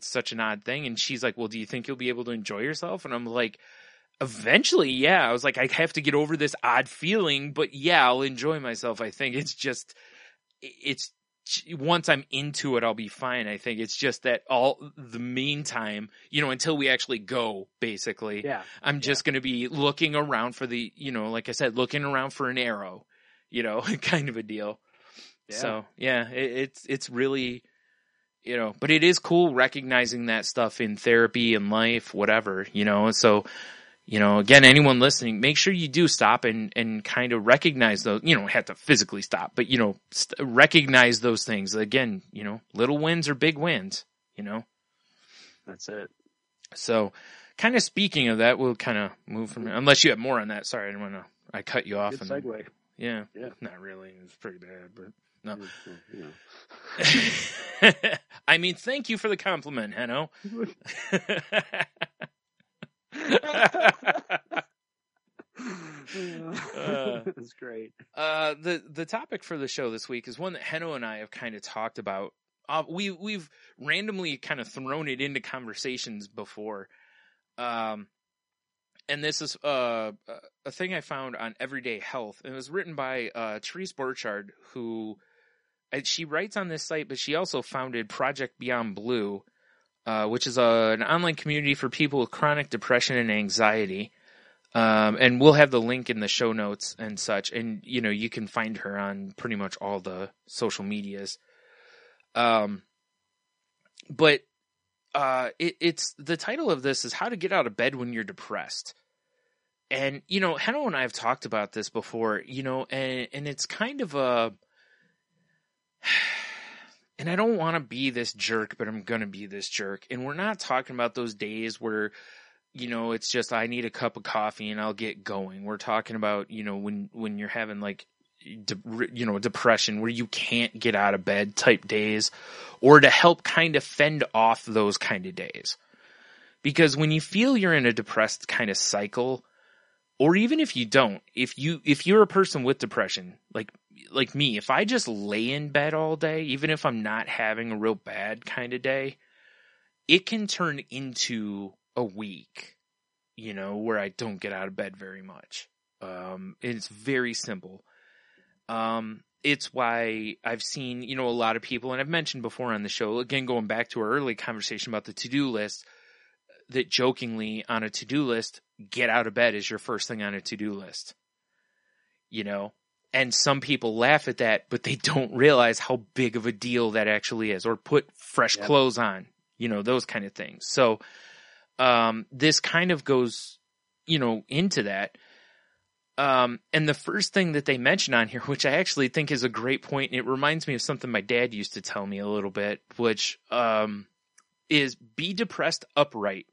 S2: such an odd thing. And she's like, well, do you think you'll be able to enjoy yourself? And I'm like, eventually, yeah. I was like, I have to get over this odd feeling, but yeah, I'll enjoy myself. I think it's once I'm into it, I'll be fine. I think it's just that all the meantime, until we actually go, basically, I'm just going to be looking around for the, like I said, looking around for an arrow, kind of a deal. Yeah. So yeah, it's really, but it is cool recognizing that stuff in therapy and life, whatever, so, again, anyone listening, make sure you do stop and kind of recognize those. You don't have to physically stop, but, recognize those things. Again, little wins are big wins,
S3: That's it.
S2: So kind of speaking of that, we'll kind of move from, unless you have more on that. Sorry, I didn't want to, I cut you off.
S3: Good segue.
S2: Yeah. Not really. It was pretty bad, but no. I mean, thank you for the compliment, Henno.
S3: That's great.
S2: The topic for the show this week is one that Henno and I have kind of talked about. We've randomly kind of thrown it into conversations before. And this is a thing I found on Everyday Health. It was written by Therese Borchardt, who she writes on this site, but she also founded Project Beyond Blue, which is an online community for people with chronic depression and anxiety. And we'll have the link in the show notes and such. And, you can find her on pretty much all the social medias. But it's the title of this is How to Get Out of Bed When You're Depressed. And, Henno and I have talked about this before, and it's kind of and I don't want to be this jerk, but I'm going to be this jerk. And we're not talking about those days where, it's just, I need a cup of coffee and I'll get going. We're talking about, when you're having like, depression where you can't get out of bed type days, or to help kind of fend off those kind of days. Because when you feel you're in a depressed kind of cycle, or even if you don't, if you're a person with depression, like me, if I just lay in bed all day, even if I'm not having a real bad kind of day, it can turn into a week, where I don't get out of bed very much. It's very simple. It's why I've seen, a lot of people, and I've mentioned before on the show, again, going back to our early conversation about the to-do list, that jokingly on a to-do list, get out of bed is your first thing on a to-do list, and some people laugh at that, but they don't realize how big of a deal that actually is, or put fresh clothes on, those kind of things. So, this kind of goes, into that. And the first thing that they mention on here, which I actually think is a great point, and it reminds me of something my dad used to tell me a little bit, which, is be depressed upright.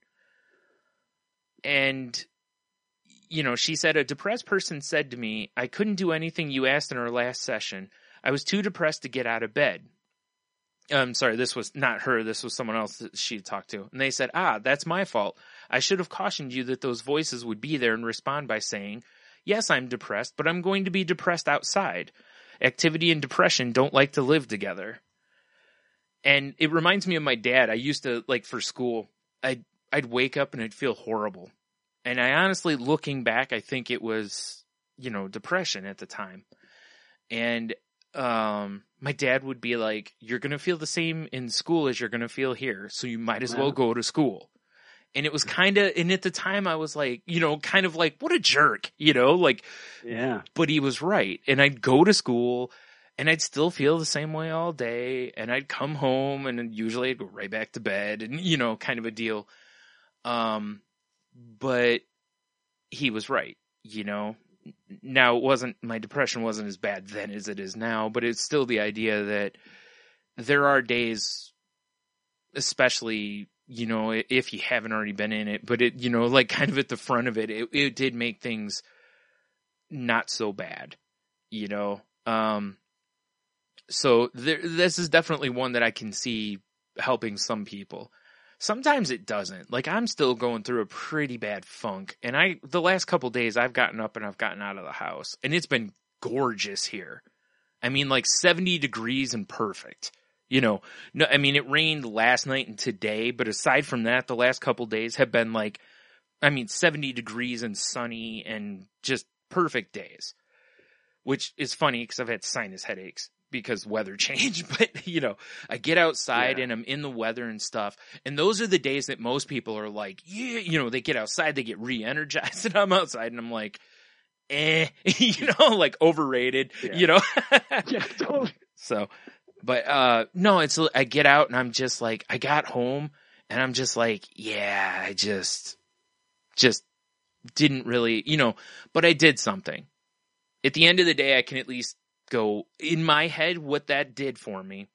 S2: And, she said, a depressed person said to me, I couldn't do anything you asked in our last session. I was too depressed to get out of bed. I'm sorry, this was not her. This was someone else that she talked to. And they said, that's my fault. I should have cautioned you that those voices would be there and respond by saying, yes, I'm depressed, but I'm going to be depressed outside. Activity and depression don't like to live together. And it reminds me of my dad. I used to, for school, I'd wake up and I'd feel horrible. And I honestly, looking back, I think it was, depression at the time. And my dad would be like, you're going to feel the same in school as you're going to feel here. So you might as well go to school. And it was and at the time I was like, kind of like, what a jerk, like,
S3: yeah,
S2: but he was right. And I'd go to school and I'd still feel the same way all day. And I'd come home and then usually I'd go right back to bed and, kind of a deal. But he was right, Now my depression wasn't as bad then as it is now, but it's still the idea that there are days, especially, if you haven't already been in it, but it, like kind of at the front of it, it did make things not so bad, so this is definitely one that I can see helping some people. Sometimes it doesn't. Like, I'm still going through a pretty bad funk, and the last couple days I've gotten up and I've gotten out of the house, and it's been gorgeous here. I mean, like 70 degrees and perfect. No, I mean, it rained last night and today, but aside from that, the last couple days have been 70 degrees and sunny and just perfect days, which is funny because I've had sinus headaches because weather change, but I get outside and I'm in the weather and stuff. And those are the days that most people are like, yeah, they get outside, they get re-energized, and I'm outside and I'm like, like overrated,
S3: yeah, totally.
S2: So, but, no, I get out and I'm just like, I got home and I'm just like, yeah, I just didn't really, but I did something. At the end of the day, I can at least go in my head. What that did for me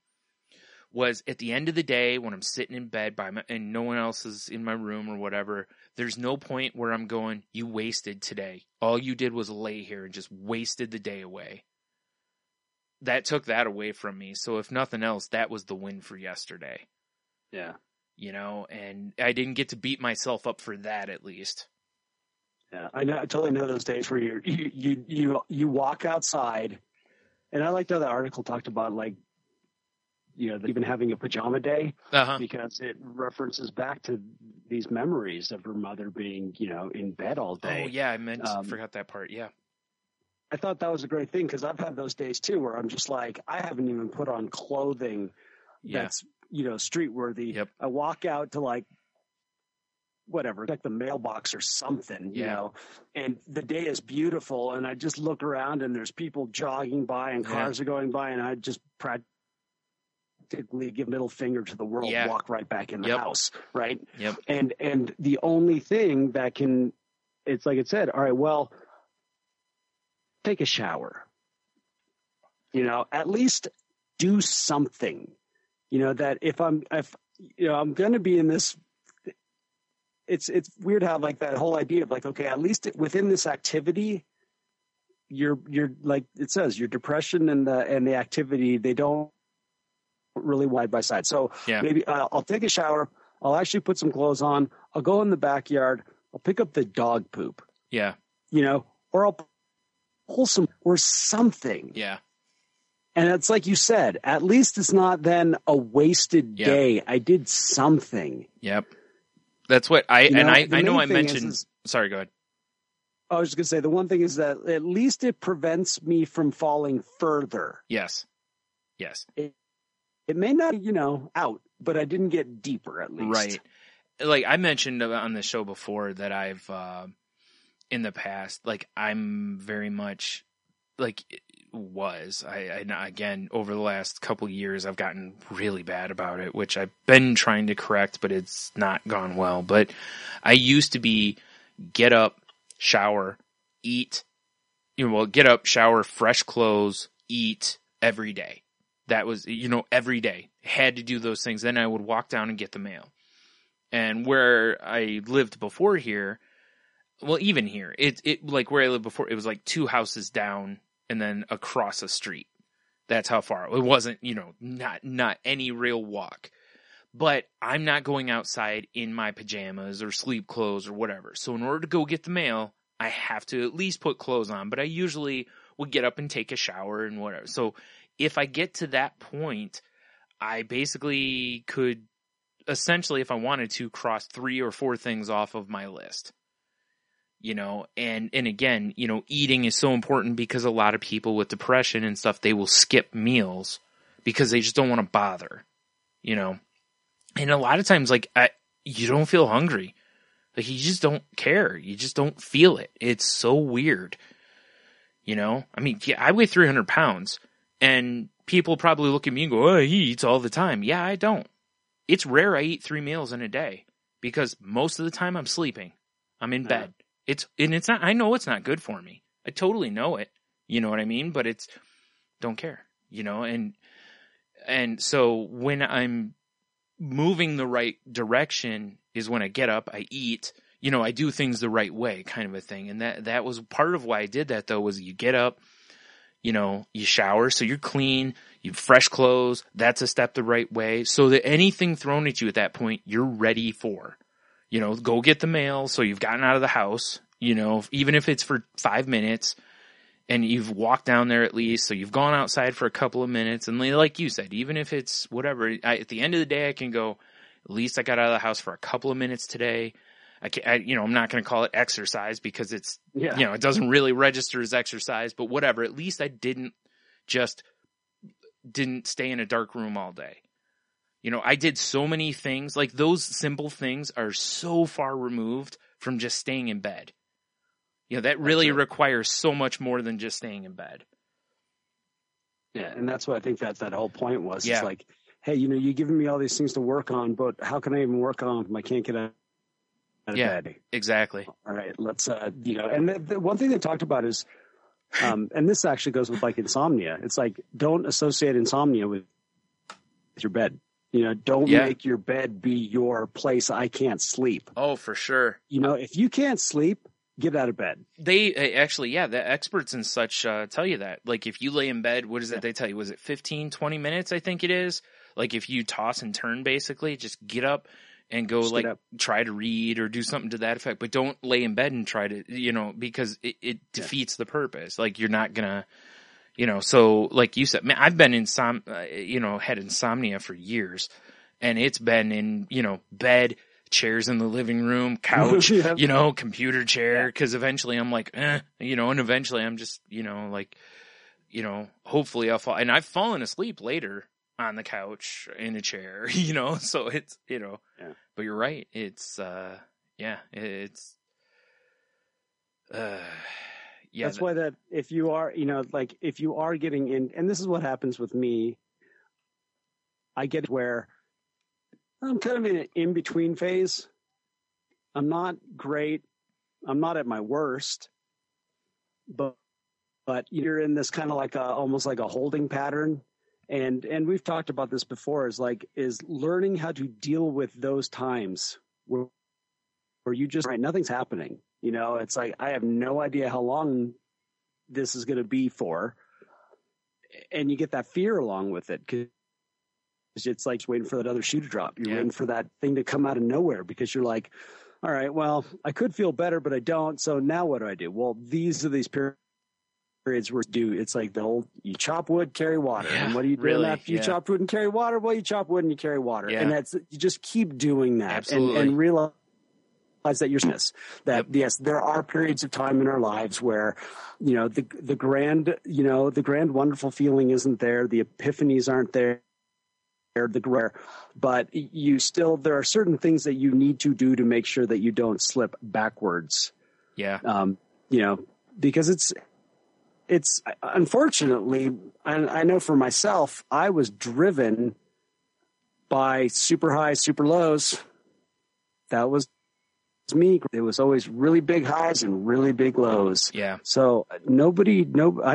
S2: was at the end of the day, when I'm sitting in bed and no one else is in my room or whatever, there's no point where I'm going, you wasted today. All you did was lay here and just wasted the day away. That took that away from me. So if nothing else, that was the win for yesterday.
S3: Yeah.
S2: And I didn't get to beat myself up for that, at least.
S3: Yeah. I totally know those days where you walk outside, and I liked how the article talked about, like, even having a pajama day, because it references back to these memories of her mother being, in bed all day.
S2: Oh yeah. I forgot that part. Yeah.
S3: I thought that was a great thing, because I've had those days too where I'm just like, I haven't even put on clothing that's, street worthy.
S2: Yep.
S3: I walk out to like the mailbox or something, and the day is beautiful. And I just look around and there's people jogging by and cars are going by, and I just practically give middle finger to the world, walk right back in the house. Right.
S2: Yep.
S3: And the only thing that it's like it said, all right, well, take a shower, at least do something, that if I'm going to be in this, it's weird how like that whole idea of like, okay, at least within this activity, you're like it says, your depression and the activity, they don't really wide by side. So maybe I'll take a shower. I'll actually put some clothes on. I'll go in the backyard. I'll pick up the dog poop.
S2: Yeah.
S3: Or I'll wholesome or something.
S2: Yeah.
S3: And it's like you said, at least it's not then a wasted day. I did something.
S2: Yep. That's what I know I mentioned. Sorry, go ahead.
S3: I was just going to say, the one thing is that at least it prevents me from falling further.
S2: Yes. Yes.
S3: It may not, out, but I didn't get deeper at least.
S2: Right. Like I mentioned on the show before that I've, in the past, like I'm very much like again, over the last couple years, I've gotten really bad about it, which I've been trying to correct, but it's not gone well. But I used to be get up, shower, eat, get up, shower, fresh clothes, eat every day. That was, every day. Had to do those things. Then I would walk down and get the mail. And where I lived before here, well, even here, it like where I lived before, it was like 2 houses down and then across a street. That's how far. It wasn't, not any real walk. But I'm not going outside in my pajamas or sleep clothes or whatever. So in order to go get the mail, I have to at least put clothes on. But I usually would get up and take a shower and whatever. So if I get to that point, I basically could essentially, if I wanted to, cross 3 or 4 things off of my list. you know, and again, you know, eating is so important because a lot of people with depression and stuff, they will skip meals because they just don't want to bother, you know, and a lot of times, like, you don't feel hungry. Like, you just don't care. You just don't feel it. It's so weird. You know? I mean, yeah, I weigh 300 pounds, and people probably look at me and go, oh, he eats all the time. Yeah, I don't. It's rare I eat 3 meals in a day because most of the time I'm sleeping. I'm in bed. It's not, I know it's not good for me. I totally know it. You know what I mean? But don't care, you know? And so when I'm moving the right direction is when I get up, I eat, you know, I do things the right way, kind of a thing. And that was part of why I did that, though, was you get up, you know, you shower, so you're clean, you have fresh clothes, that's a step the right way, so that anything thrown at you at that point, you're ready for. You know, go get the mail, so you've gotten out of the house, you know, even if it's for 5 minutes, and you've walked down there at least, so you've gone outside for a couple of minutes, and like you said, even if it's whatever, at the end of the day, I can go, at least I got out of the house for a couple of minutes today. I'm not going to call it exercise because it's, you know, it doesn't really register as exercise, but whatever. At least I didn't stay in a dark room all day. You know, I did so many things, like those simple things are so far removed from just staying in bed. You know, that really requires so much more than just staying in bed.
S3: Yeah. And that's what I think that whole point was. Yeah. It's like, hey, you know, you're giving me all these things to work on, but how can I even work on them? I can't get out of bed.
S2: Exactly.
S3: All right, let's, you know, and the one thing they talked about is, and this actually goes with like insomnia. It's like, don't associate insomnia with your bed. You know, don't make your bed be your place. I can't sleep.
S2: Oh, for sure.
S3: You know, if you can't sleep, get out of bed.
S2: They actually, the experts and such tell you that. Like, if you lay in bed, what is it they tell you? Was it 15, 20 minutes, I think it is? Like, if you toss and turn, basically, just get up and go, just try to read or do something to that effect. But don't lay in bed and try to, you know, because it defeats the purpose. Like, you're not going to, you know, so like you said, man, I've been had insomnia for years. And it's been in, you know, bed, chairs in the living room, couch, you know, computer chair. Cause eventually I'm like, you know, and eventually I'm just, you know, like, you know, hopefully I'll fall. And I've fallen asleep later on the couch in a chair, you know, so it's, you know, but you're right. It's, it's,
S3: that's why that if you are, you know, like if you are getting in, and this is what happens with me, I get where I'm kind of in an in-between phase. I'm not great. I'm not at my worst, but you're in this kind of like almost like a holding pattern. And we've talked about this before, is learning how to deal with those times where you just, nothing's happening. You know, it's like, I have no idea how long this is going to be for. And you get that fear along with it, because it's like waiting for that other shoe to drop. You're waiting for that thing to come out of nowhere, because you're like, all right, well, I could feel better, but I don't. So now what do I do? Well, these are these periods where it's like the old, you chop wood, carry water. And what do you do after you chop wood and carry water? Well, you chop wood and you carry water. And you just keep doing that. And realize that yes, there are periods of time in our lives where, you know, the grand wonderful feeling isn't there. The epiphanies aren't there. But there are certain things that you need to do to make sure that you don't slip backwards.
S2: Yeah.
S3: You know, because it's unfortunately, and I know for myself, I was driven by super highs, super lows. That was me. It was always really big highs and really big lows.
S2: Yeah.
S3: So I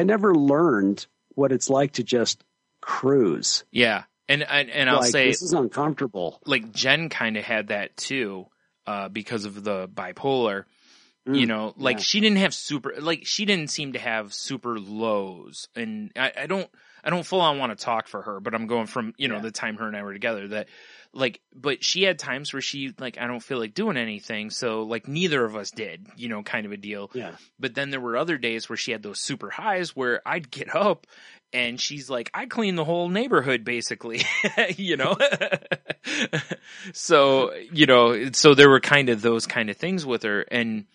S3: never learned what it's like to just cruise.
S2: Yeah. And I'll say
S3: this is uncomfortable.
S2: Like Jen kind of had that too, because of the bipolar. You know, like she didn't seem to have super lows. And I don't full on want to talk for her, but I'm going from, you know, the time her and I were together, that like, but she had times where she like, I don't feel like doing anything. So like neither of us did, you know, kind of a deal.
S3: Yeah.
S2: But then there were other days where she had those super highs where I'd get up and she's like, I clean the whole neighborhood basically, you know? So, you know, so there were kind of those kind of things with her. And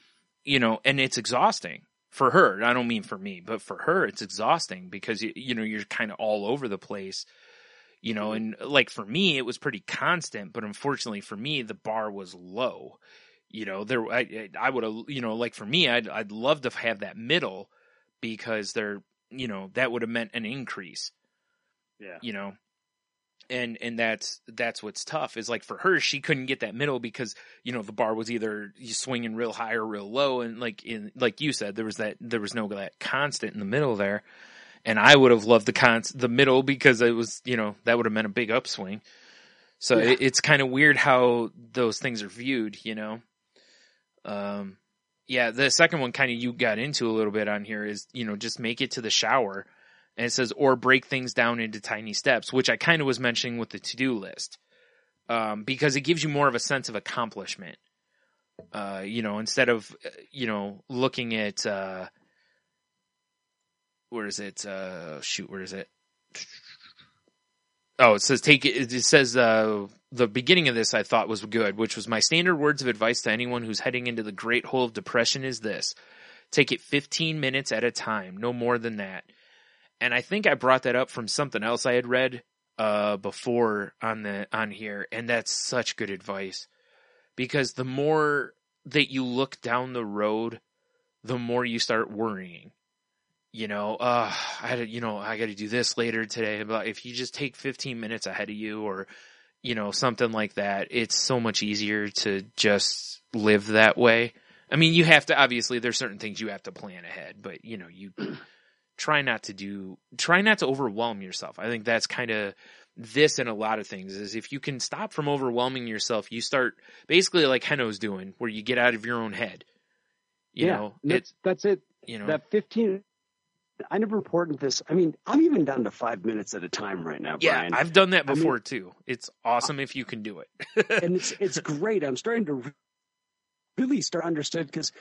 S2: and it's exhausting for her. I don't mean for me, but for her, it's exhausting because, you're kind of all over the place, and like for me, it was pretty constant, but unfortunately for me, the bar was low. I would have, like for me, I'd love to have that middle because that would have meant an increase.
S3: Yeah.
S2: And that's what's tough is like for her, she couldn't get that middle because, the bar was either you swinging real high or real low. And like you said, there was no that constant in the middle there. And I would have loved the middle because it was, that would have meant a big upswing. So it's kind of weird how those things are viewed, the second one kind of you got into a little bit on here is, just make it to the shower. And it says, or break things down into tiny steps, which I kind of was mentioning with the to-do list. Because it gives you more of a sense of accomplishment. Instead of, looking at, where is it? Where is it? Oh, it says the beginning of this I thought was good, which was my standard words of advice to anyone who's heading into the great hole of depression is this. Take it 15 minutes at a time, no more than that. And I think I brought that up from something else I had read before on here, and that's such good advice. Because the more that you look down the road, the more you start worrying. I got to do this later today. But if you just take 15 minutes ahead of you or, something like that, it's so much easier to just live that way. I mean, you have to, obviously there's certain things you have to plan ahead, but you try not to overwhelm yourself. I think that's kind of this in a lot of things is if you can stop from overwhelming yourself, you start basically like Heno's doing where you get out of your own head.
S3: That's it. That 15, I never reported this. I mean, I'm even down to 5 minutes at a time right now, Bryan.
S2: Yeah, I've done that before too. It's awesome if you can do it.
S3: And it's great. I'm starting to really start understood because,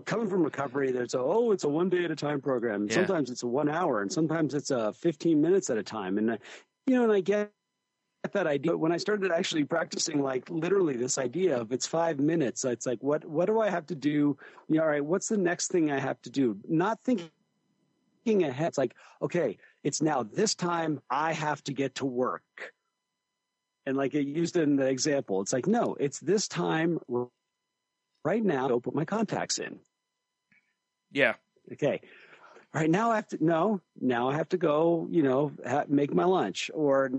S3: coming from recovery, there's it's a 1 day at a time program. Yeah. Sometimes it's a 1 hour and sometimes it's 15 minutes at a time. And, and I get that idea. But when I started actually practicing, like literally this idea of it's 5 minutes, it's like, what do I have to do? All right, what's the next thing I have to do? Not thinking ahead. It's like, okay, it's now this time I have to get to work. And like it used in the example, it's like, no, it's this time right now. Go put my contacts in.
S2: Yeah.
S3: Okay. All right. Now I have to go, make my lunch or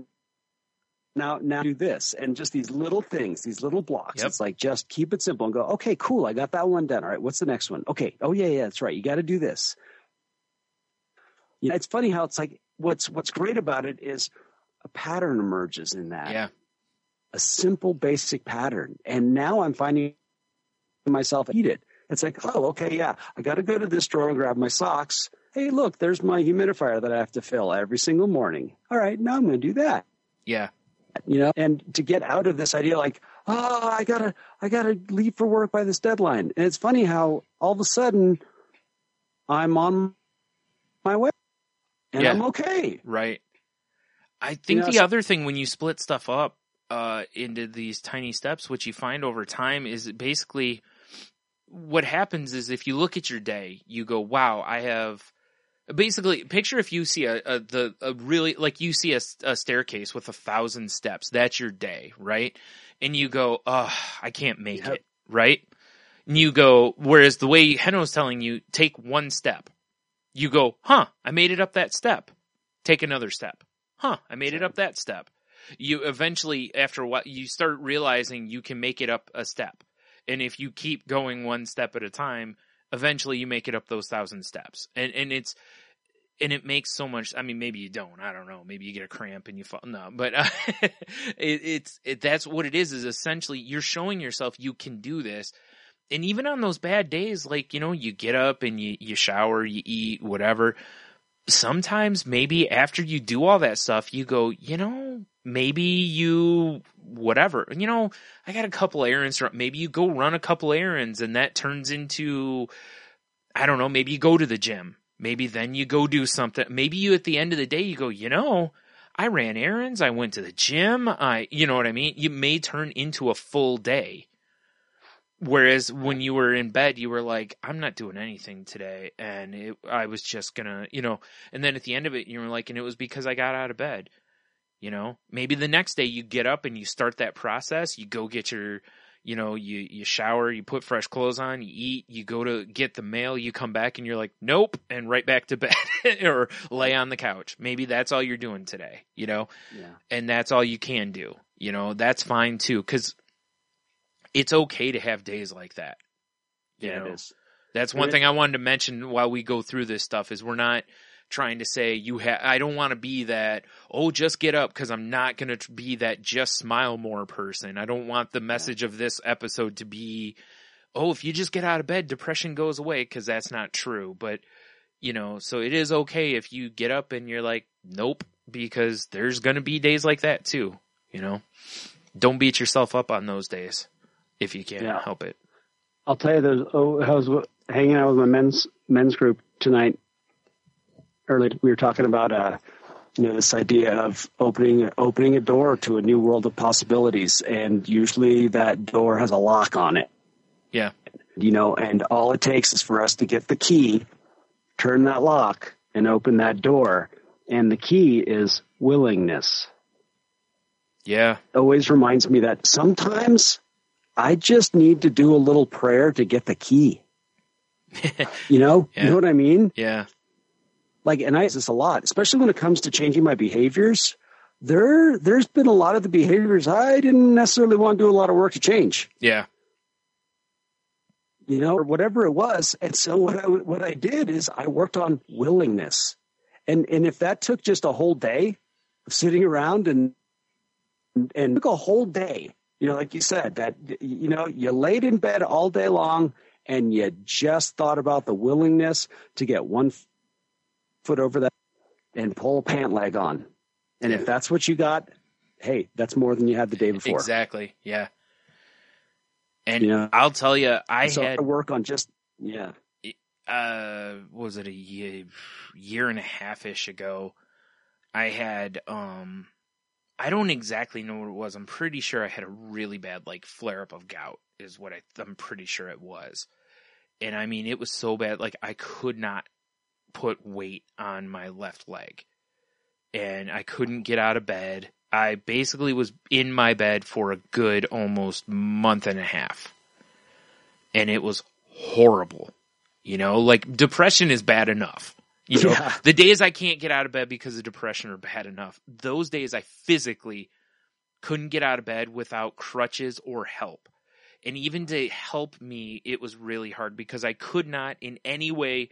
S3: now do this. And just these little things, these little blocks. Yep. It's like, just keep it simple and go, okay, cool. I got that one done. All right. What's the next one? Okay. Oh yeah. That's right. You got to do this. It's funny how it's like what's great about it is a pattern emerges in that.
S2: Yeah.
S3: A simple, basic pattern. And now I'm finding myself eat it. It's like, oh, okay, yeah, I got to go to this drawer and grab my socks. Hey, look, there's my humidifier that I have to fill every single morning. All right, now I'm going to do that.
S2: Yeah.
S3: And to get out of this idea like, I gotta leave for work by this deadline. And it's funny how all of a sudden I'm on my way. And I'm okay.
S2: Right. I think the other thing when you split stuff up into these tiny steps, what you find over time is basically what happens is if you look at your day, you go, wow, I have basically picture if you see you see a staircase with 1,000 steps. That's your day, right? And you go, I can't make it, right? And you go, whereas the way Heno's telling you, take one step. You go, I made it up that step. Take another step. I made it up that step. You eventually, after a while, you start realizing you can make it up a step. And if you keep going one step at a time, eventually you make it up those 1,000 steps. And it makes so much, I mean, maybe you don't, I don't know. Maybe you get a cramp and you fall. No, but that's what it is essentially you're showing yourself you can do this. And even on those bad days, like, you get up and you shower, you eat, whatever. Sometimes maybe after you do all that stuff, you go, maybe you, whatever, I got a couple errands. Maybe you go run a couple errands and that turns into, I don't know, maybe you go to the gym. Maybe then you go do something. Maybe you at the end of the day, you go, I ran errands. I went to the gym. You know what I mean? You may turn into a full day. Whereas when you were in bed, you were like, I'm not doing anything today. And I was just gonna, and then at the end of it, you were like, and it was because I got out of bed. Maybe the next day you get up and you start that process. You go get your, you shower, you put fresh clothes on, you eat, you go to get the mail, you come back and you're like, nope, and right back to bed or lay on the couch. Maybe that's all you're doing today,
S3: Yeah.
S2: and that's all you can do. That's fine too, because it's okay to have days like that.
S3: Yeah, it is.
S2: That's one thing I wanted to mention while we go through this stuff is we're not trying to say I don't want to be that, just get up, because I'm not going to be that just smile more person. I don't want the message of this episode to be, if you just get out of bed, depression goes away, because that's not true. But, so it is okay if you get up and you're like, nope, because there's going to be days like that too, Don't beat yourself up on those days if you can't help it.
S3: I'll tell you, I was hanging out with my men's group tonight. Earlier, we were talking about this idea of opening a door to a new world of possibilities, and usually that door has a lock on it.
S2: Yeah.
S3: And all it takes is for us to get the key, turn that lock, and open that door. And the key is willingness.
S2: Yeah.
S3: It always reminds me that sometimes I just need to do a little prayer to get the key. You know what I mean?
S2: Yeah.
S3: And I use this a lot, especially when it comes to changing my behaviors. There's been a lot of the behaviors I didn't necessarily want to do a lot of work to change.
S2: Yeah.
S3: Or whatever it was. And so what I did is I worked on willingness. And if that took just a whole day of sitting around and took a whole day, like you said, that, you laid in bed all day long and you just thought about the willingness to get one foot over that and pull a pant leg on. And if that's what you got, hey, that's more than you had the day before.
S2: Exactly. Yeah. And I'll tell you, I had
S3: to work on just,
S2: was it a year and a half-ish ago? I had, I don't exactly know what it was. I'm pretty sure I had a really bad, flare-up of gout is what I'm pretty sure it was. And I mean, it was so bad, I could not put weight on my left leg. And I couldn't get out of bed. I basically was in my bed for a good almost month and a half. And it was horrible. Depression is bad enough. The days I can't get out of bed because of depression are bad enough. Those days I physically couldn't get out of bed without crutches or help. And even to help me, it was really hard because I could not in any way,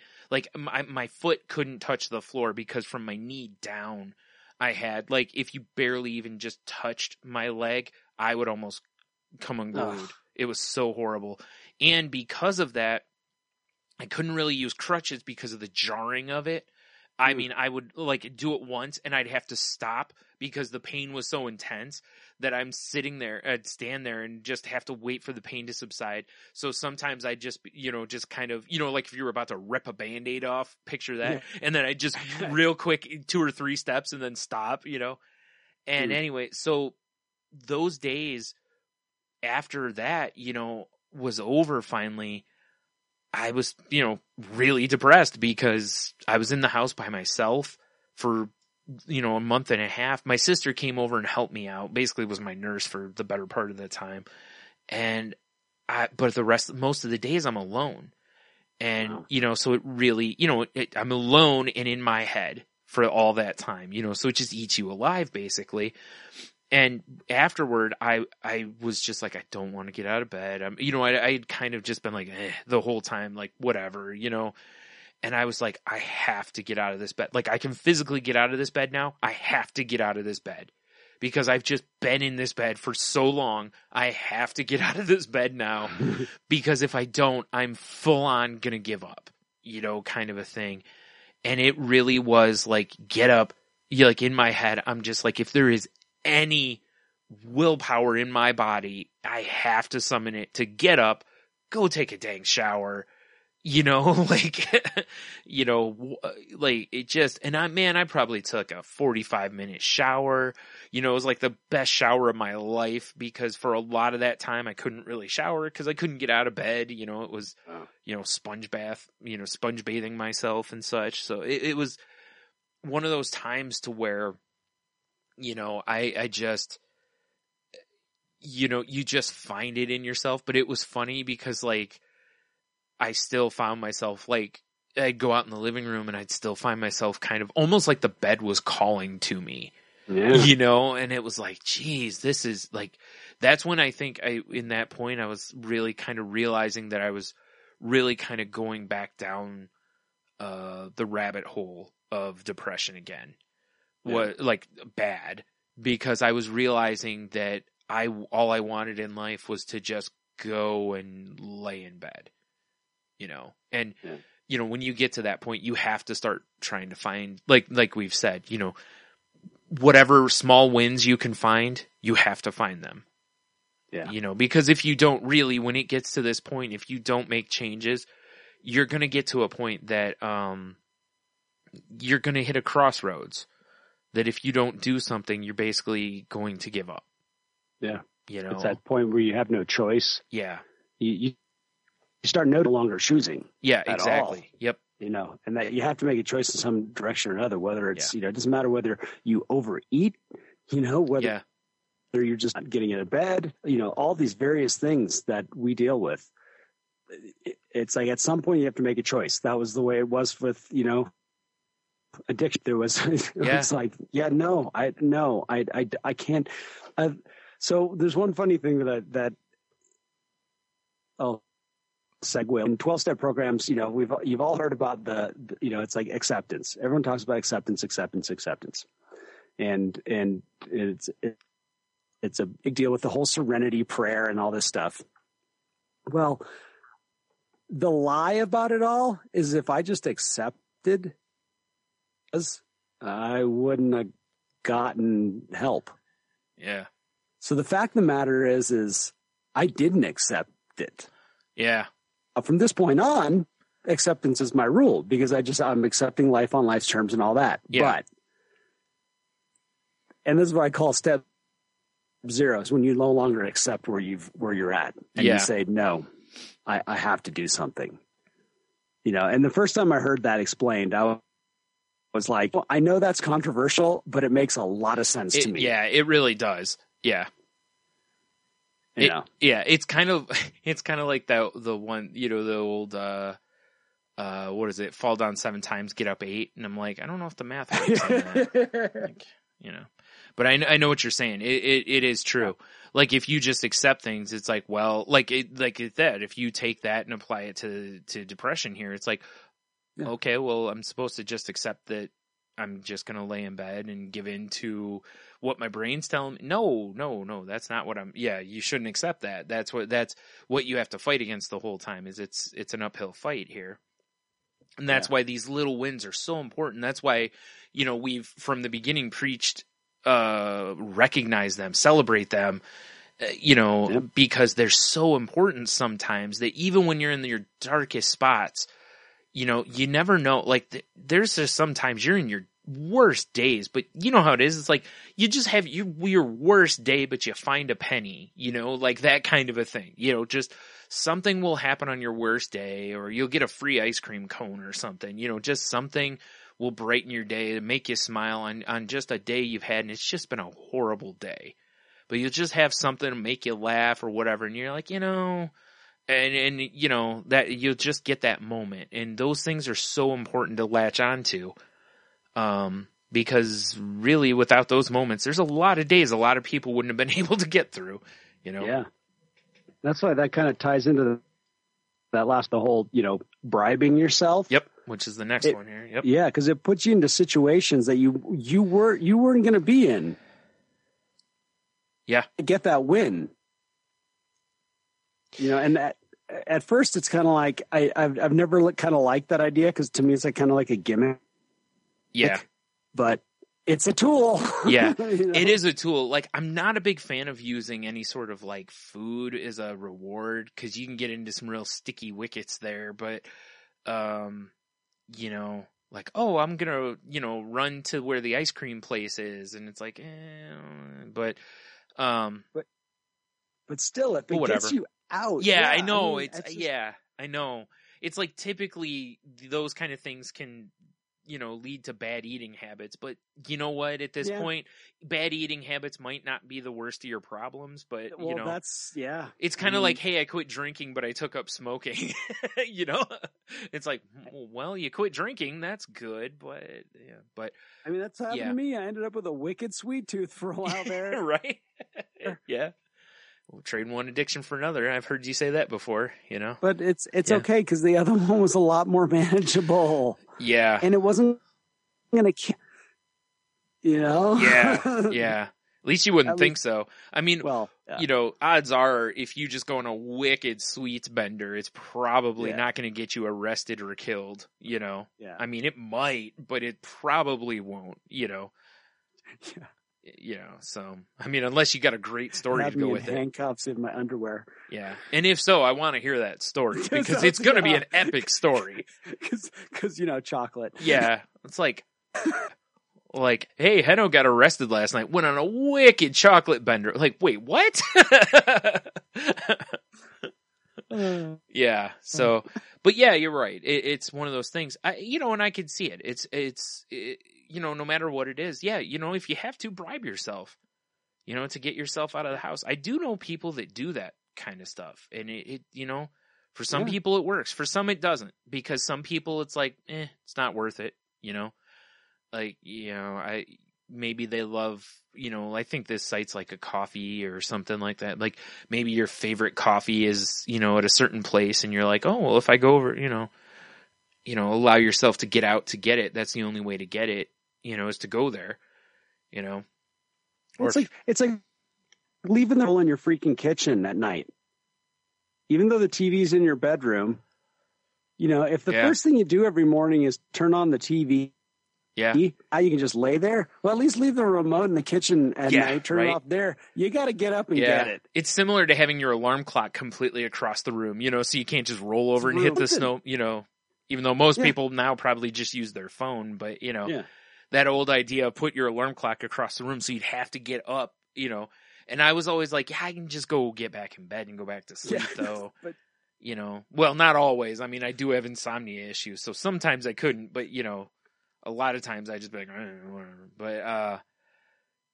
S2: my foot couldn't touch the floor because from my knee down, I had, if you barely even just touched my leg, I would almost come unglued. Ugh. It was so horrible. And because of that, I couldn't really use crutches because of the jarring of it. I mean, I would do it once and I'd have to stop because the pain was so intense that I'm sitting there, I'd stand there and just have to wait for the pain to subside. So sometimes I just, just kind of, if you were about to rip a Band-Aid off, picture that. Yeah. And then I just real quick, 2 or 3 steps and then stop, And anyway, so those days after that, was over finally. I was, really depressed because I was in the house by myself for, a month and a half. My sister came over and helped me out, basically was my nurse for the better part of the time. And but most of the days I'm alone. And, so it really, I'm alone and in my head for all that time, so it just eats you alive basically. And afterward, I was just I don't want to get out of bed. I had kind of just been the whole time, whatever, and I was I have to get out of this bed. I can physically get out of this bed now. I have to get out of this bed because I've just been in this bed for so long. I have to get out of this bed now because if I don't, I'm full on going to give up, kind of a thing. And it really was get up. In my head, I'm just if there is any willpower in my body, I have to summon it to get up, go take a dang shower, like, like it just, and I probably took a 45-minute shower. It was like the best shower of my life because for a lot of that time I couldn't really shower because I couldn't get out of bed. It was, sponge bath, sponge bathing myself and such. So it was one of those times to where, I just, you just find it in yourself. But it was funny because like, I still found myself like, I'd go out in the living room and I'd still find myself kind of almost like the bed was calling to me, and it was like, geez, this is like, that's when I think in that point, I was really kind of realizing that I was really kind of going back down, the rabbit hole of depression again. Was like bad because I was realizing that all I wanted in life was to just go and lay in bed. And, when you get to that point, you have to start trying to find, like we've said, whatever small wins you can find, you have to find them. Yeah. Because if you don't really, when it gets to this point, if you don't make changes, you're going to get to a point that, you're going to hit a crossroads that if you don't do something, you're basically going to give up.
S3: Yeah. It's that point where you have no choice.
S2: Yeah.
S3: You start no longer choosing.
S2: Yeah, exactly.
S3: All,
S2: yep.
S3: And that you have to make a choice in some direction or another, whether it's, it doesn't matter whether you overeat, whether you're just not getting out of bed, all these various things that we deal with. It's like at some point you have to make a choice. That was the way it was with, addiction. There was, it's like, I can't. So there's one funny thing segue in 12-step programs. You've all heard about it's like acceptance. Everyone talks about acceptance, and it's a big deal with the whole serenity prayer and all this stuff. Well, the lie about it all is if I just accepted, I wouldn't have gotten help.
S2: Yeah.
S3: So the fact of the matter is I didn't accept it.
S2: Yeah.
S3: From this point on, acceptance is my rule because I'm accepting life on life's terms and all that.
S2: Yeah.
S3: And this is what I call step 0 is when you no longer accept where you're at and you say, no, I have to do something, and the first time I heard that explained, I was like, well, I know that's controversial, but it makes a lot of sense to me.
S2: Yeah, it really does. Yeah. It's kind of like the one, the old, what is it? Fall down 7 times, get up 8. And I'm like, I don't know if the math works on that. But I know what you're saying. It is true. Like if you just accept things, it's like, well, if you take that and apply it to depression here, it's like, okay, well, I'm supposed to just accept that I'm just going to lay in bed and give in to what my brain's telling me. No, that's not what you shouldn't accept that. That's what you have to fight against the whole time is it's an uphill fight here. And that's why these little wins are so important. That's why, we've from the beginning preached, recognize them, celebrate them, because they're so important sometimes that even when you're in your darkest spots, you never know, like there's just sometimes you're in your worst days, but you know how it is. It's like you just have your worst day, but you find a penny, like that kind of a thing. Just something will happen on your worst day, or you'll get a free ice cream cone or something. Just something will brighten your day to make you smile on just a day you've had, and it's just been a horrible day. But you'll just have something to make you laugh or whatever, and you're like, and that you'll just get that moment, and those things are so important to latch onto. Because really without those moments, there's a lot of days a lot of people wouldn't have been able to get through, Yeah.
S3: That's why that kind of ties into the whole, bribing yourself.
S2: Yep. Which is the next one here. Yep.
S3: Yeah. Cause it puts you into situations that you weren't going to be in.
S2: Yeah.
S3: To get that win. And at first it's kind of like, I've never kind of liked that idea. Cause to me, it's like kind of like a gimmick.
S2: Yeah.
S3: But it's a tool.
S2: Yeah, it is a tool. Like, I'm not a big fan of using any sort of like food as a reward because you can get into some real sticky wickets there. But you know, like, oh, I'm gonna, you know, run to where the ice cream place is, and it's like, but
S3: still, if it
S2: whatever.
S3: gets you out,
S2: Yeah, I know.
S3: I mean,
S2: yeah, I know. It's like typically those kind of things can, you know, lead to bad eating habits. But you know what? At this point, bad eating habits might not be the worst of your problems. But you know, it's kind of like, hey, I quit drinking, but I took up smoking. You know, it's like, well, you quit drinking, that's good, but yeah, but
S3: I mean, that's happened to me. I ended up with a wicked sweet tooth for a while there,
S2: right? Yeah. We'll trade one addiction for another. I've heard you say that before, you know.
S3: But it's okay because the other one was a lot more manageable.
S2: Yeah.
S3: And it wasn't going to, you know?
S2: Yeah. At least you wouldn't think so. I mean, you know, odds are if you just go on a wicked sweets bender, it's probably not going to get you arrested or killed, you know.
S3: Yeah.
S2: I mean, it might, but it probably won't, you know.
S3: Yeah.
S2: You know, so I mean, unless you got a great story to go with it.
S3: Handcuffs in my underwear.
S2: Yeah, and if so, I want to hear that story because it's going to be an epic story.
S3: Because you know, chocolate.
S2: Yeah, it's like, hey, Heno got arrested last night. Went on a wicked chocolate bender. Like, wait, what? Yeah. So, but yeah, you're right. It's one of those things. You know, and I can see it. It's you know, no matter what it is, yeah, you know, if you have to bribe yourself, you know, to get yourself out of the house. I do know people that do that kind of stuff. And it you know, for some people it works. For some it doesn't. Because some people it's like, it's not worth it, you know? Like, you know, maybe they love, you know, I think this site's like a coffee or something like that. Like maybe your favorite coffee is, you know, at a certain place and you're like, oh, well, if I go over, you know, allow yourself to get out to get it. That's the only way to get it, you know, is to go there, you know.
S3: Well, it's like leaving the roll in your freaking kitchen at night. Even though the TV's in your bedroom, you know, if the first thing you do every morning is turn on the TV, now you can just lay there. Well, at least leave the remote in the kitchen at night, turn it off there. You got to get up and get it.
S2: It's similar to having your alarm clock completely across the room, you know, so you can't just roll over and hit the snow, you know, even though most people now probably just use their phone, but you know, that old idea of put your alarm clock across the room so you'd have to get up, you know. And I was always like, I can just go get back in bed and go back to sleep though. But you know, well, not always. I mean, I do have insomnia issues, so sometimes I couldn't, but you know, a lot of times I just be like, whatever. But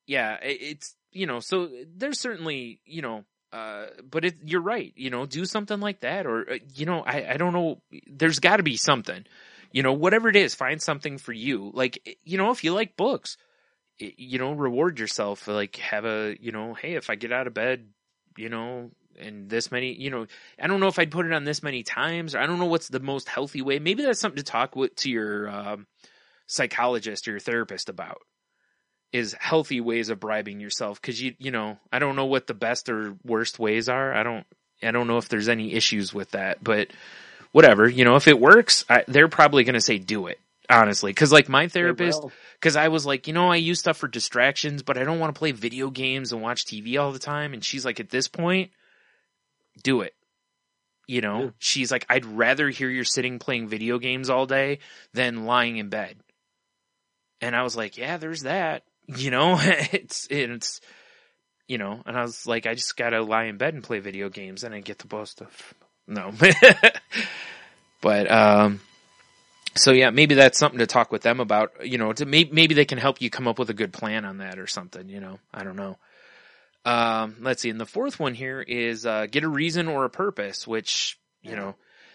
S2: it's, you know, so there's certainly, you know, but you're right, you know, do something like that, or you know, I don't know, there's got to be something, you know, whatever it is, find something for you. Like, you know, if you like books, you know, reward yourself, like have a, you know, hey, if I get out of bed, you know, and this many, you know, I don't know if I'd put it on this many times, or I don't know what's the most healthy way. Maybe that's something to talk to your psychologist or your therapist about, is healthy ways of bribing yourself. Cause you know, I don't know what the best or worst ways are. I don't know if there's any issues with that, but whatever, you know, if it works, they're probably going to say, do it, honestly. Cause like my therapist, cause I was like, you know, I use stuff for distractions, but I don't want to play video games and watch TV all the time. And she's like, at this point, do it. You know, she's like, I'd rather hear you're sitting playing video games all day than lying in bed. And I was like, yeah, there's that, you know, it's, you know, and I was like, I just got to lie in bed and play video games and I get the most of, no, but, so yeah, maybe that's something to talk with them about, you know, maybe they can help you come up with a good plan on that or something, you know, I don't know. Let's see. And the fourth one here is, get a reason or a purpose, which, you know,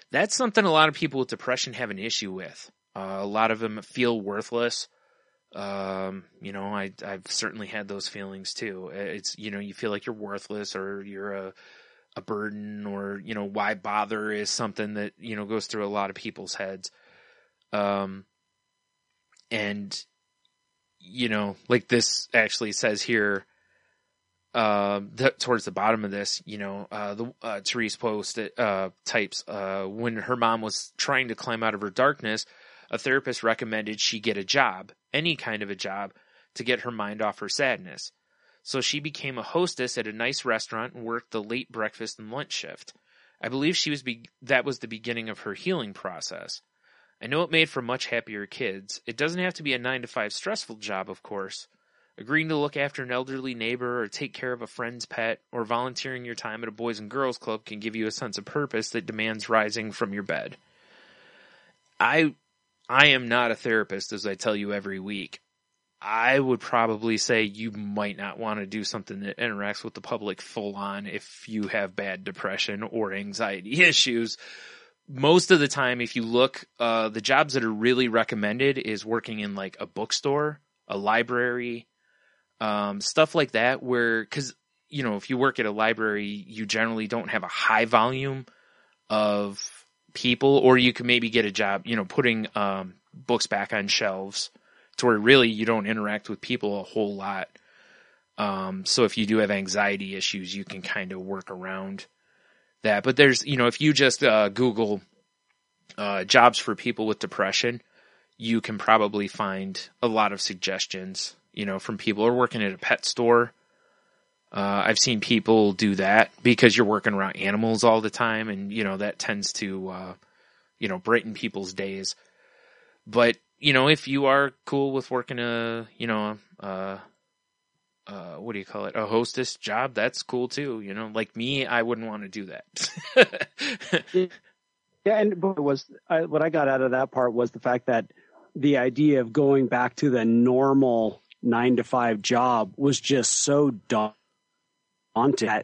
S2: that's something a lot of people with depression have an issue with. A lot of them feel worthless. You know, I've certainly had those feelings too. It's, you know, you feel like you're worthless or you're a burden, or, you know, why bother is something that, you know, goes through a lot of people's heads. And, you know, like this actually says here, towards the bottom of this, you know, Therese Post, types, when her mom was trying to climb out of her darkness, a therapist recommended she get a job, any kind of a job, to get her mind off her sadness. So she became a hostess at a nice restaurant and worked the late breakfast and lunch shift. I believe that was the beginning of her healing process. I know it made for much happier kids. It doesn't have to be a 9-to-5 stressful job, of course. Agreeing to look after an elderly neighbor or take care of a friend's pet or volunteering your time at a boys and girls club can give you a sense of purpose that demands rising from your bed. I am not a therapist, as I tell you every week. I would probably say you might not want to do something that interacts with the public full on if you have bad depression or anxiety issues. Most of the time, if you look, the jobs that are really recommended is working in like a bookstore, a library, stuff like that, where, cause you know, if you work at a library, you generally don't have a high volume of people, or you can maybe get a job, you know, putting, books back on shelves to where really you don't interact with people a whole lot. So if you do have anxiety issues, you can kind of work around that. But there's, you know, if you just Google jobs for people with depression, you can probably find a lot of suggestions, you know, from people who are working at a pet store. I've seen people do that because you're working around animals all the time, and, you know, that tends to, you know, brighten people's days. But, you know, if you are cool with working what do you call it? A hostess job, that's cool too. You know, like me, I wouldn't want to do that.
S3: Yeah. And what I got out of that part was the fact that the idea of going back to the normal 9-to-5 job was just so daunting.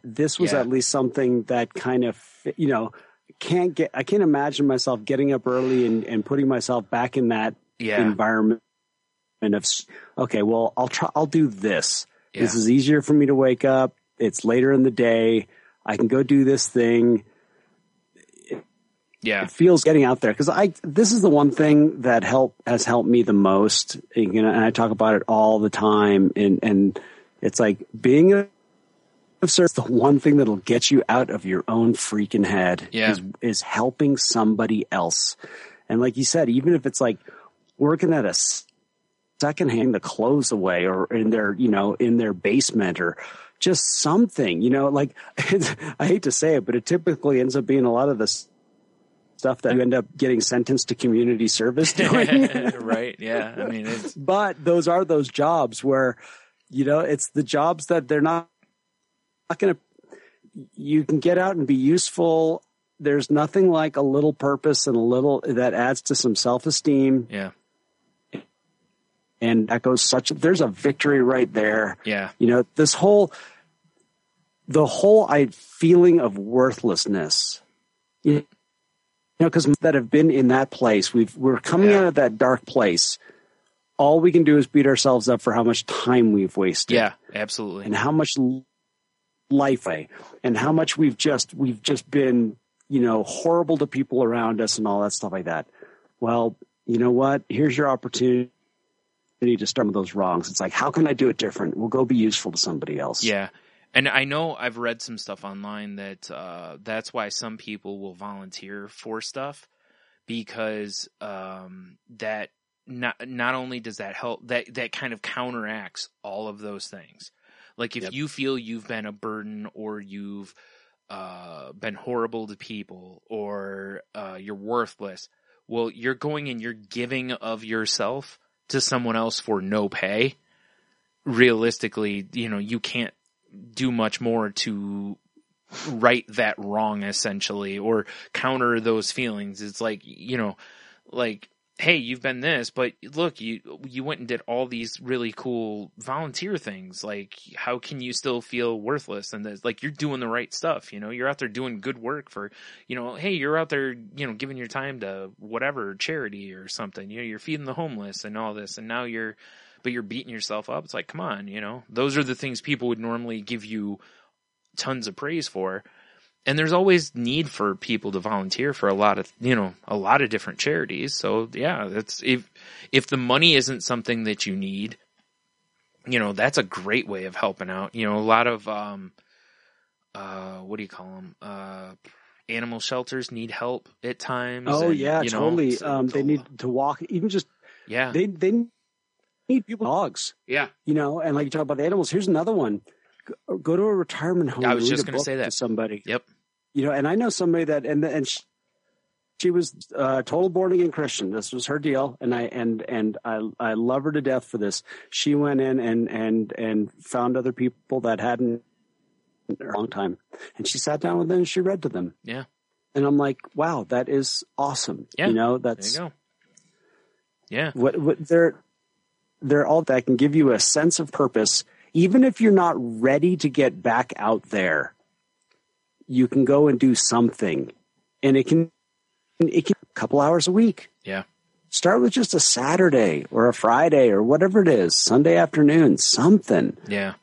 S3: This was at least something that kind of, you know, I can't imagine myself getting up early and putting myself back in that environment of, okay, well, I'll do this. Yeah. This is easier for me to wake up. It's later in the day. I can go do this thing. It feels getting out there, because this is the one thing that has helped me the most. You know, and I talk about it all the time. And it's like being of service, the one thing that'll get you out of your own freaking head is helping somebody else. And like you said, even if it's like working at a secondhand the clothes away, or in their basement, or just something, you know, like I hate to say it, but it typically ends up being a lot of the stuff that you end up getting sentenced to community service doing.
S2: Right. Yeah. I mean,
S3: but those are those jobs where, you know, it's the jobs that they're not going to, you can get out and be useful. There's nothing like a little purpose and a little that adds to some self-esteem.
S2: Yeah.
S3: And that goes there's a victory right there.
S2: Yeah.
S3: You know, the whole feeling of worthlessness, you know, because that have been in that place, we're coming out of that dark place. All we can do is beat ourselves up for how much time we've wasted.
S2: Yeah, absolutely.
S3: And how much life, and how much we've just been, you know, horrible to people around us and all that stuff like that. Well, you know what? Here's your opportunity to start with those wrongs. It's like, how can I do it different? We'll go be useful to somebody else.
S2: Yeah. And I know I've read some stuff online that that's why some people will volunteer for stuff, because that not only does that help, that kind of counteracts all of those things. Like if you feel you've been a burden, or you've been horrible to people, or you're worthless, well, you're going and you're giving of yourself to someone else for no pay. Realistically, you know, you can't do much more to right that wrong, essentially, or counter those feelings. It's like, you know, like, hey, you've been this, but look, you went and did all these really cool volunteer things. Like, how can you still feel worthless? And like, you're doing the right stuff. You know, you're out there doing good work for, you know, hey, you're out there, you know, giving your time to whatever charity or something. You know, you're feeding the homeless and all this, and now you're beating yourself up. It's like, come on, you know, those are the things people would normally give you tons of praise for. And there's always need for people to volunteer for a lot of different charities. So yeah, that's if the money isn't something that you need, you know, that's a great way of helping out. You know, a lot of what do you call them? Animal shelters need help at times.
S3: Oh,
S2: and,
S3: yeah, totally. They need to walk, even just they need people, dogs.
S2: Yeah,
S3: you know, and like you talk about the animals. Here's another one. Go to a retirement home.
S2: I was just going to say that
S3: to somebody.
S2: Yep.
S3: and I know somebody that, and she was total born again Christian. This was her deal, and I love her to death for this. She went in and found other people that hadn't in a long time, and she sat down with them and she read to them.
S2: Yeah,
S3: and I'm like, wow, that is awesome.
S2: Yeah,
S3: that's
S2: there you go. Yeah,
S3: what they're all that can give you a sense of purpose, even if you're not ready to get back out there. You can go and do something, and it can a couple hours a week.
S2: Yeah.
S3: Start with just a Saturday or a Friday or whatever it is, Sunday afternoon, something.
S2: Yeah.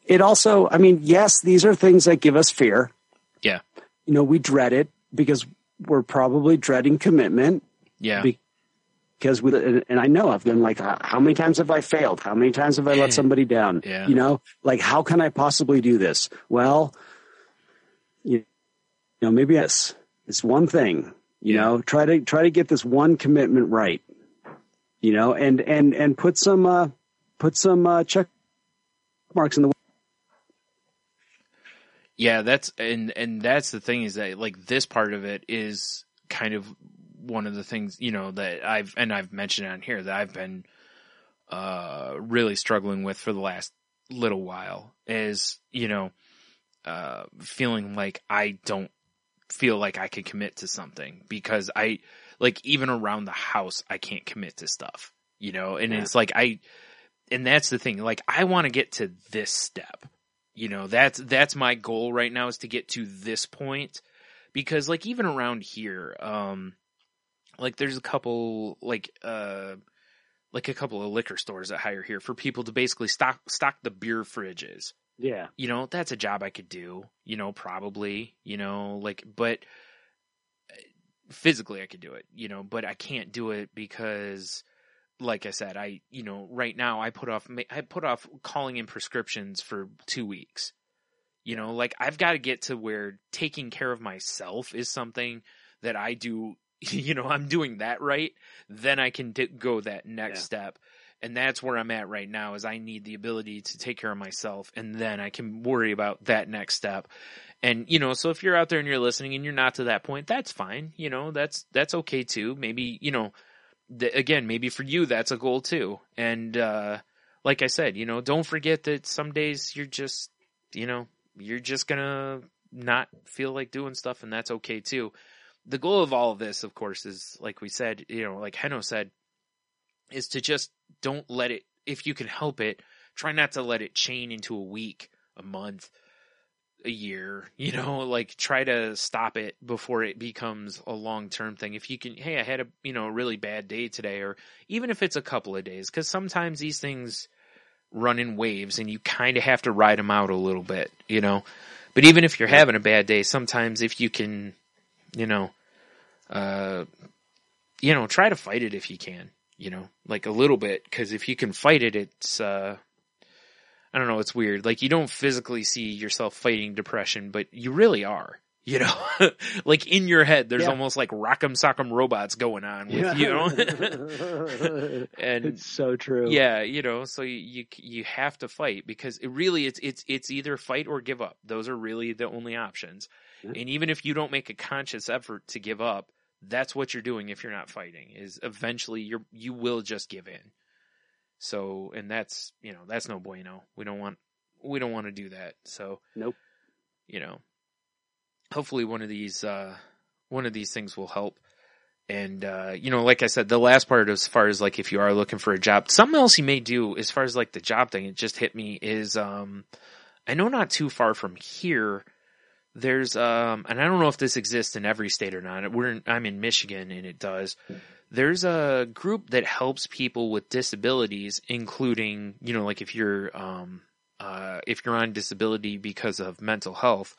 S3: It also, yes, these are things that give us fear.
S2: Yeah.
S3: We dread it because we're probably dreading commitment.
S2: Yeah.
S3: Because and I know I've been like, how many times have I failed? How many times have I let somebody down?
S2: Yeah.
S3: How can I possibly do this? Well, maybe this is one thing, try to get this one commitment right, and put some check marks in the.
S2: Yeah, that's the thing is that like this part of it is kind of one of the things, that I've mentioned on here that I've been really struggling with for the last little while is, feeling like I don't feel like I can commit to something because I like even around the house, I can't commit to stuff, and it's like and that's the thing, like I want to get to this step, that's my goal right now is to get to this point because like even around here, like there's a couple like a couple of liquor stores that hire here for people to basically stock the beer fridges.
S3: Yeah.
S2: That's a job I could do, probably, but physically I could do it, but I can't do it because like I said, right now I put off calling in prescriptions for 2 weeks, like I've got to get to where taking care of myself is something that I do, I'm doing that right. Then I can go that next step. And that's where I'm at right now is I need the ability to take care of myself and then I can worry about that next step. And, so if you're out there and you're listening and you're not to that point, that's fine. That's okay too. Maybe, again, maybe for you, that's a goal too. And, like I said, don't forget that some days you're just gonna not feel like doing stuff and that's okay too. The goal of all of this, of course, is like we said, like Heno said, is to just don't let it, if you can help it, try not to let it chain into a week, a month, a year, like try to stop it before it becomes a long-term thing. If you can, hey, I had a really bad day today, or even if it's a couple of days, because sometimes these things run in waves and you kind of have to ride them out a little bit, but even if you're having a bad day, sometimes if you can, try to fight it if you can, like a little bit, because if you can fight it, it's, I don't know, it's weird. Like you don't physically see yourself fighting depression, but you really are, like in your head, there's almost like rock'em sock'em robots going on with, and
S3: it's so true.
S2: Yeah. So you have to fight because it really, it's either fight or give up. Those are really the only options. Yeah. And even if you don't make a conscious effort to give up, that's what you're doing if you're not fighting, is eventually you will just give in. So, and that's no bueno. We don't want to do that. So,
S3: nope.
S2: Hopefully one of these things will help. And, like I said, the last part, as far as like, if you are looking for a job, something else you may do as far as like the job thing, it just hit me is, I know not too far from here, there's, and I don't know if this exists in every state or not. I'm in Michigan and it does. There's a group that helps people with disabilities, including, like if you're on disability because of mental health,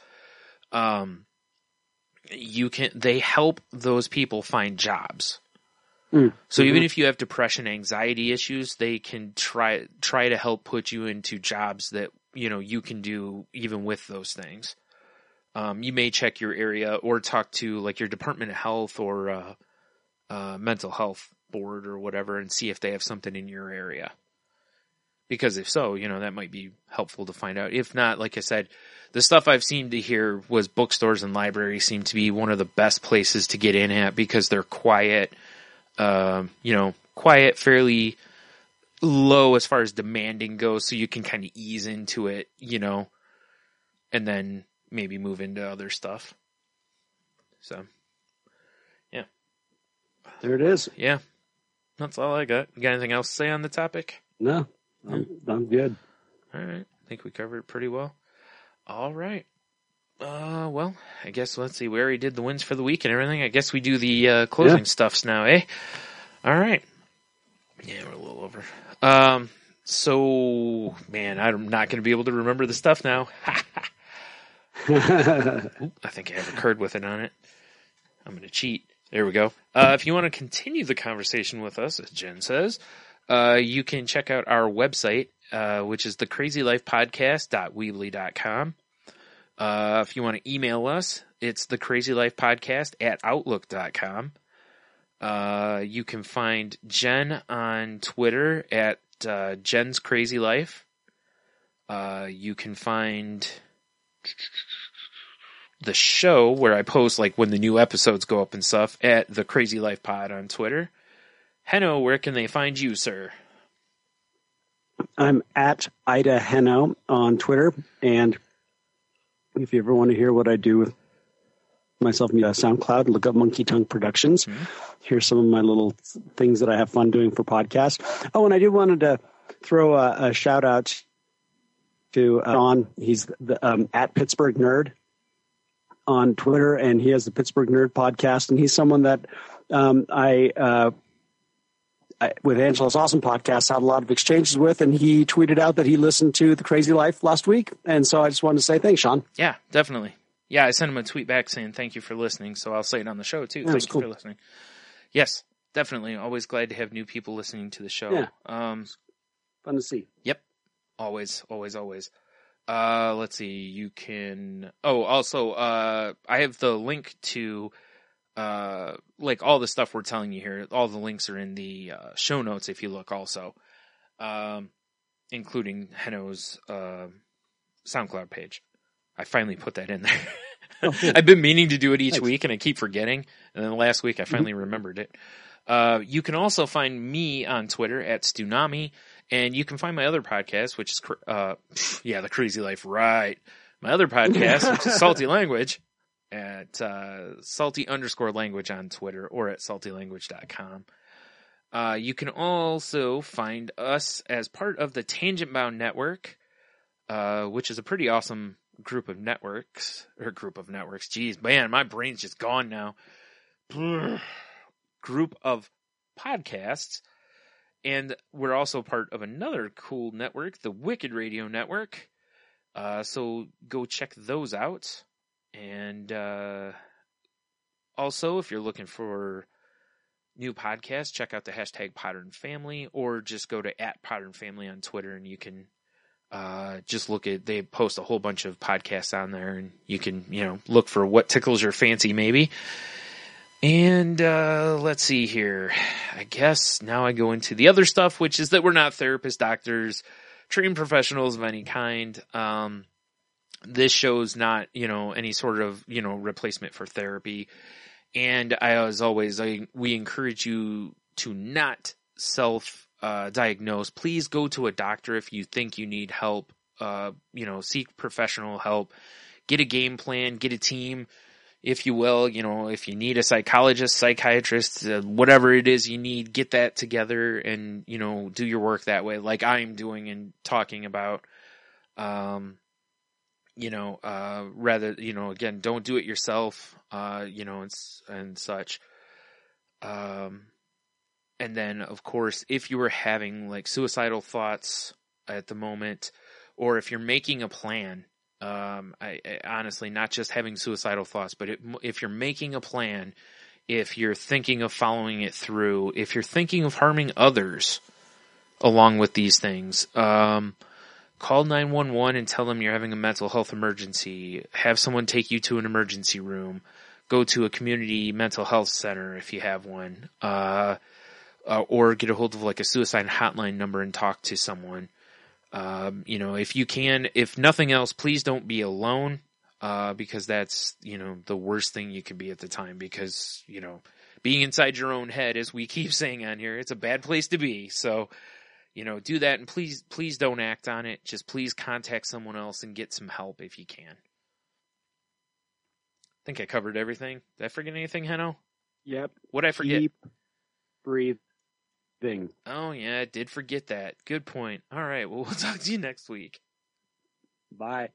S2: they help those people find jobs. So even if you have depression, anxiety issues, they can try to help put you into jobs that, you can do even with those things. You may check your area or talk to like your Department of Health or mental health board or whatever and see if they have something in your area. Because if so, that might be helpful to find out. If not, like I said, the stuff I've seemed to hear was bookstores and libraries seem to be one of the best places to get in at because they're quiet, quiet, fairly low as far as demanding goes, so you can kind of ease into it, and then maybe move into other stuff. So, yeah.
S3: There it is.
S2: Yeah. That's all I got. You got anything else to say on the topic?
S3: No, I'm good.
S2: All right. I think we covered it pretty well. All right. Well, I guess let's see. We already did the wins for the week and everything. I guess we do the closing stuffs now, eh? All right. Yeah, we're a little over. So, man, I'm not going to be able to remember the stuff now. Oop, I think I have a card with it on it. I'm going to cheat. There we go. If you want to continue the conversation with us, as Jen says, you can check out our website, which is thecrazylifepodcast.weebly.com. If you want to email us, it's thecrazylifepodcast@outlook.com. You can find Jen on Twitter at Jen's Crazy Life. You can find the show where I post like when the new episodes go up and stuff at the Crazy Life Pod on Twitter. Henno, where can they find you, sir?
S3: I'm at Ida Henno on Twitter, and if you ever want to hear what I do with myself on SoundCloud, look up Monkey Tongue Productions. Mm-hmm. Here's some of my little things that I have fun doing for podcasts. Oh, and I did wanted to throw a shout out to Sean. He's the, at Pittsburgh Nerd on Twitter, and he has the Pittsburgh Nerd podcast, and he's someone that I with Angela's Awesome Podcast, had a lot of exchanges with, and he tweeted out that he listened to The Crazy Life last week, and so I just wanted to say thanks, Sean.
S2: Yeah, definitely. Yeah, I sent him a tweet back saying thank you for listening, so I'll say it on the show, too. Thank you for listening. Yes, definitely. Always glad to have new people listening to the show.
S3: Yeah. Fun to see.
S2: Yep. Always, always, always. Let's see. You can... Oh, also, I have the link to... like all the stuff we're telling you here, all the links are in the show notes if you look also, including Henno's SoundCloud page. I finally put that in there. I've been meaning to do it each week and I keep forgetting. And then last week I finally remembered it. You can also find me on Twitter at Stunami, and you can find my other podcast, which is, The Crazy Life, right. My other podcast, which is Salty Language, at salty_language on Twitter or at saltylanguage.com. You can also find us as part of the Tangent Bound Network, which is a pretty awesome group of networks. Jeez, man, my brain's just gone now. Group of podcasts. And we're also part of another cool network, the Wicked Radio Network. So go check those out. And also, if you're looking for new podcasts, check out the hashtag Podern Family, or just go to @Podern Family on Twitter, and you can just look at, they post a whole bunch of podcasts on there, and you can, look for what tickles your fancy, maybe. And let's see here. I guess now I go into the other stuff, which is that we're not therapists, doctors, trained professionals of any kind. This show's not, any sort of, replacement for therapy. And as always, we encourage you to not self-diagnose. Please go to a doctor if you think you need help. Seek professional help. Get a game plan. Get a team, if you will. If you need a psychologist, psychiatrist, whatever it is you need, get that together and, do your work that way, like I'm doing and talking about. Rather, again, don't do it yourself, and such. And then, of course, if you were having like suicidal thoughts at the moment, or if you're making a plan, I honestly, not just having suicidal thoughts, but if you're making a plan, if you're thinking of following it through, if you're thinking of harming others along with these things, call 911 and tell them you're having a mental health emergency. Have someone take you to an emergency room. Go to a community mental health center if you have one. Or get a hold of like a suicide hotline number and talk to someone. If you can, if nothing else, please don't be alone, because that's, the worst thing you can be at the time, because, being inside your own head, as we keep saying on here, it's a bad place to be. So, do that, and please don't act on it. Just please contact someone else and get some help if you can. I think I covered everything. Did I forget anything, Heno?
S3: Yep.
S2: What'd I forget?
S3: Keep breathing.
S2: Oh, yeah, I did forget that. Good point. All right, well, we'll talk to you next week.
S3: Bye.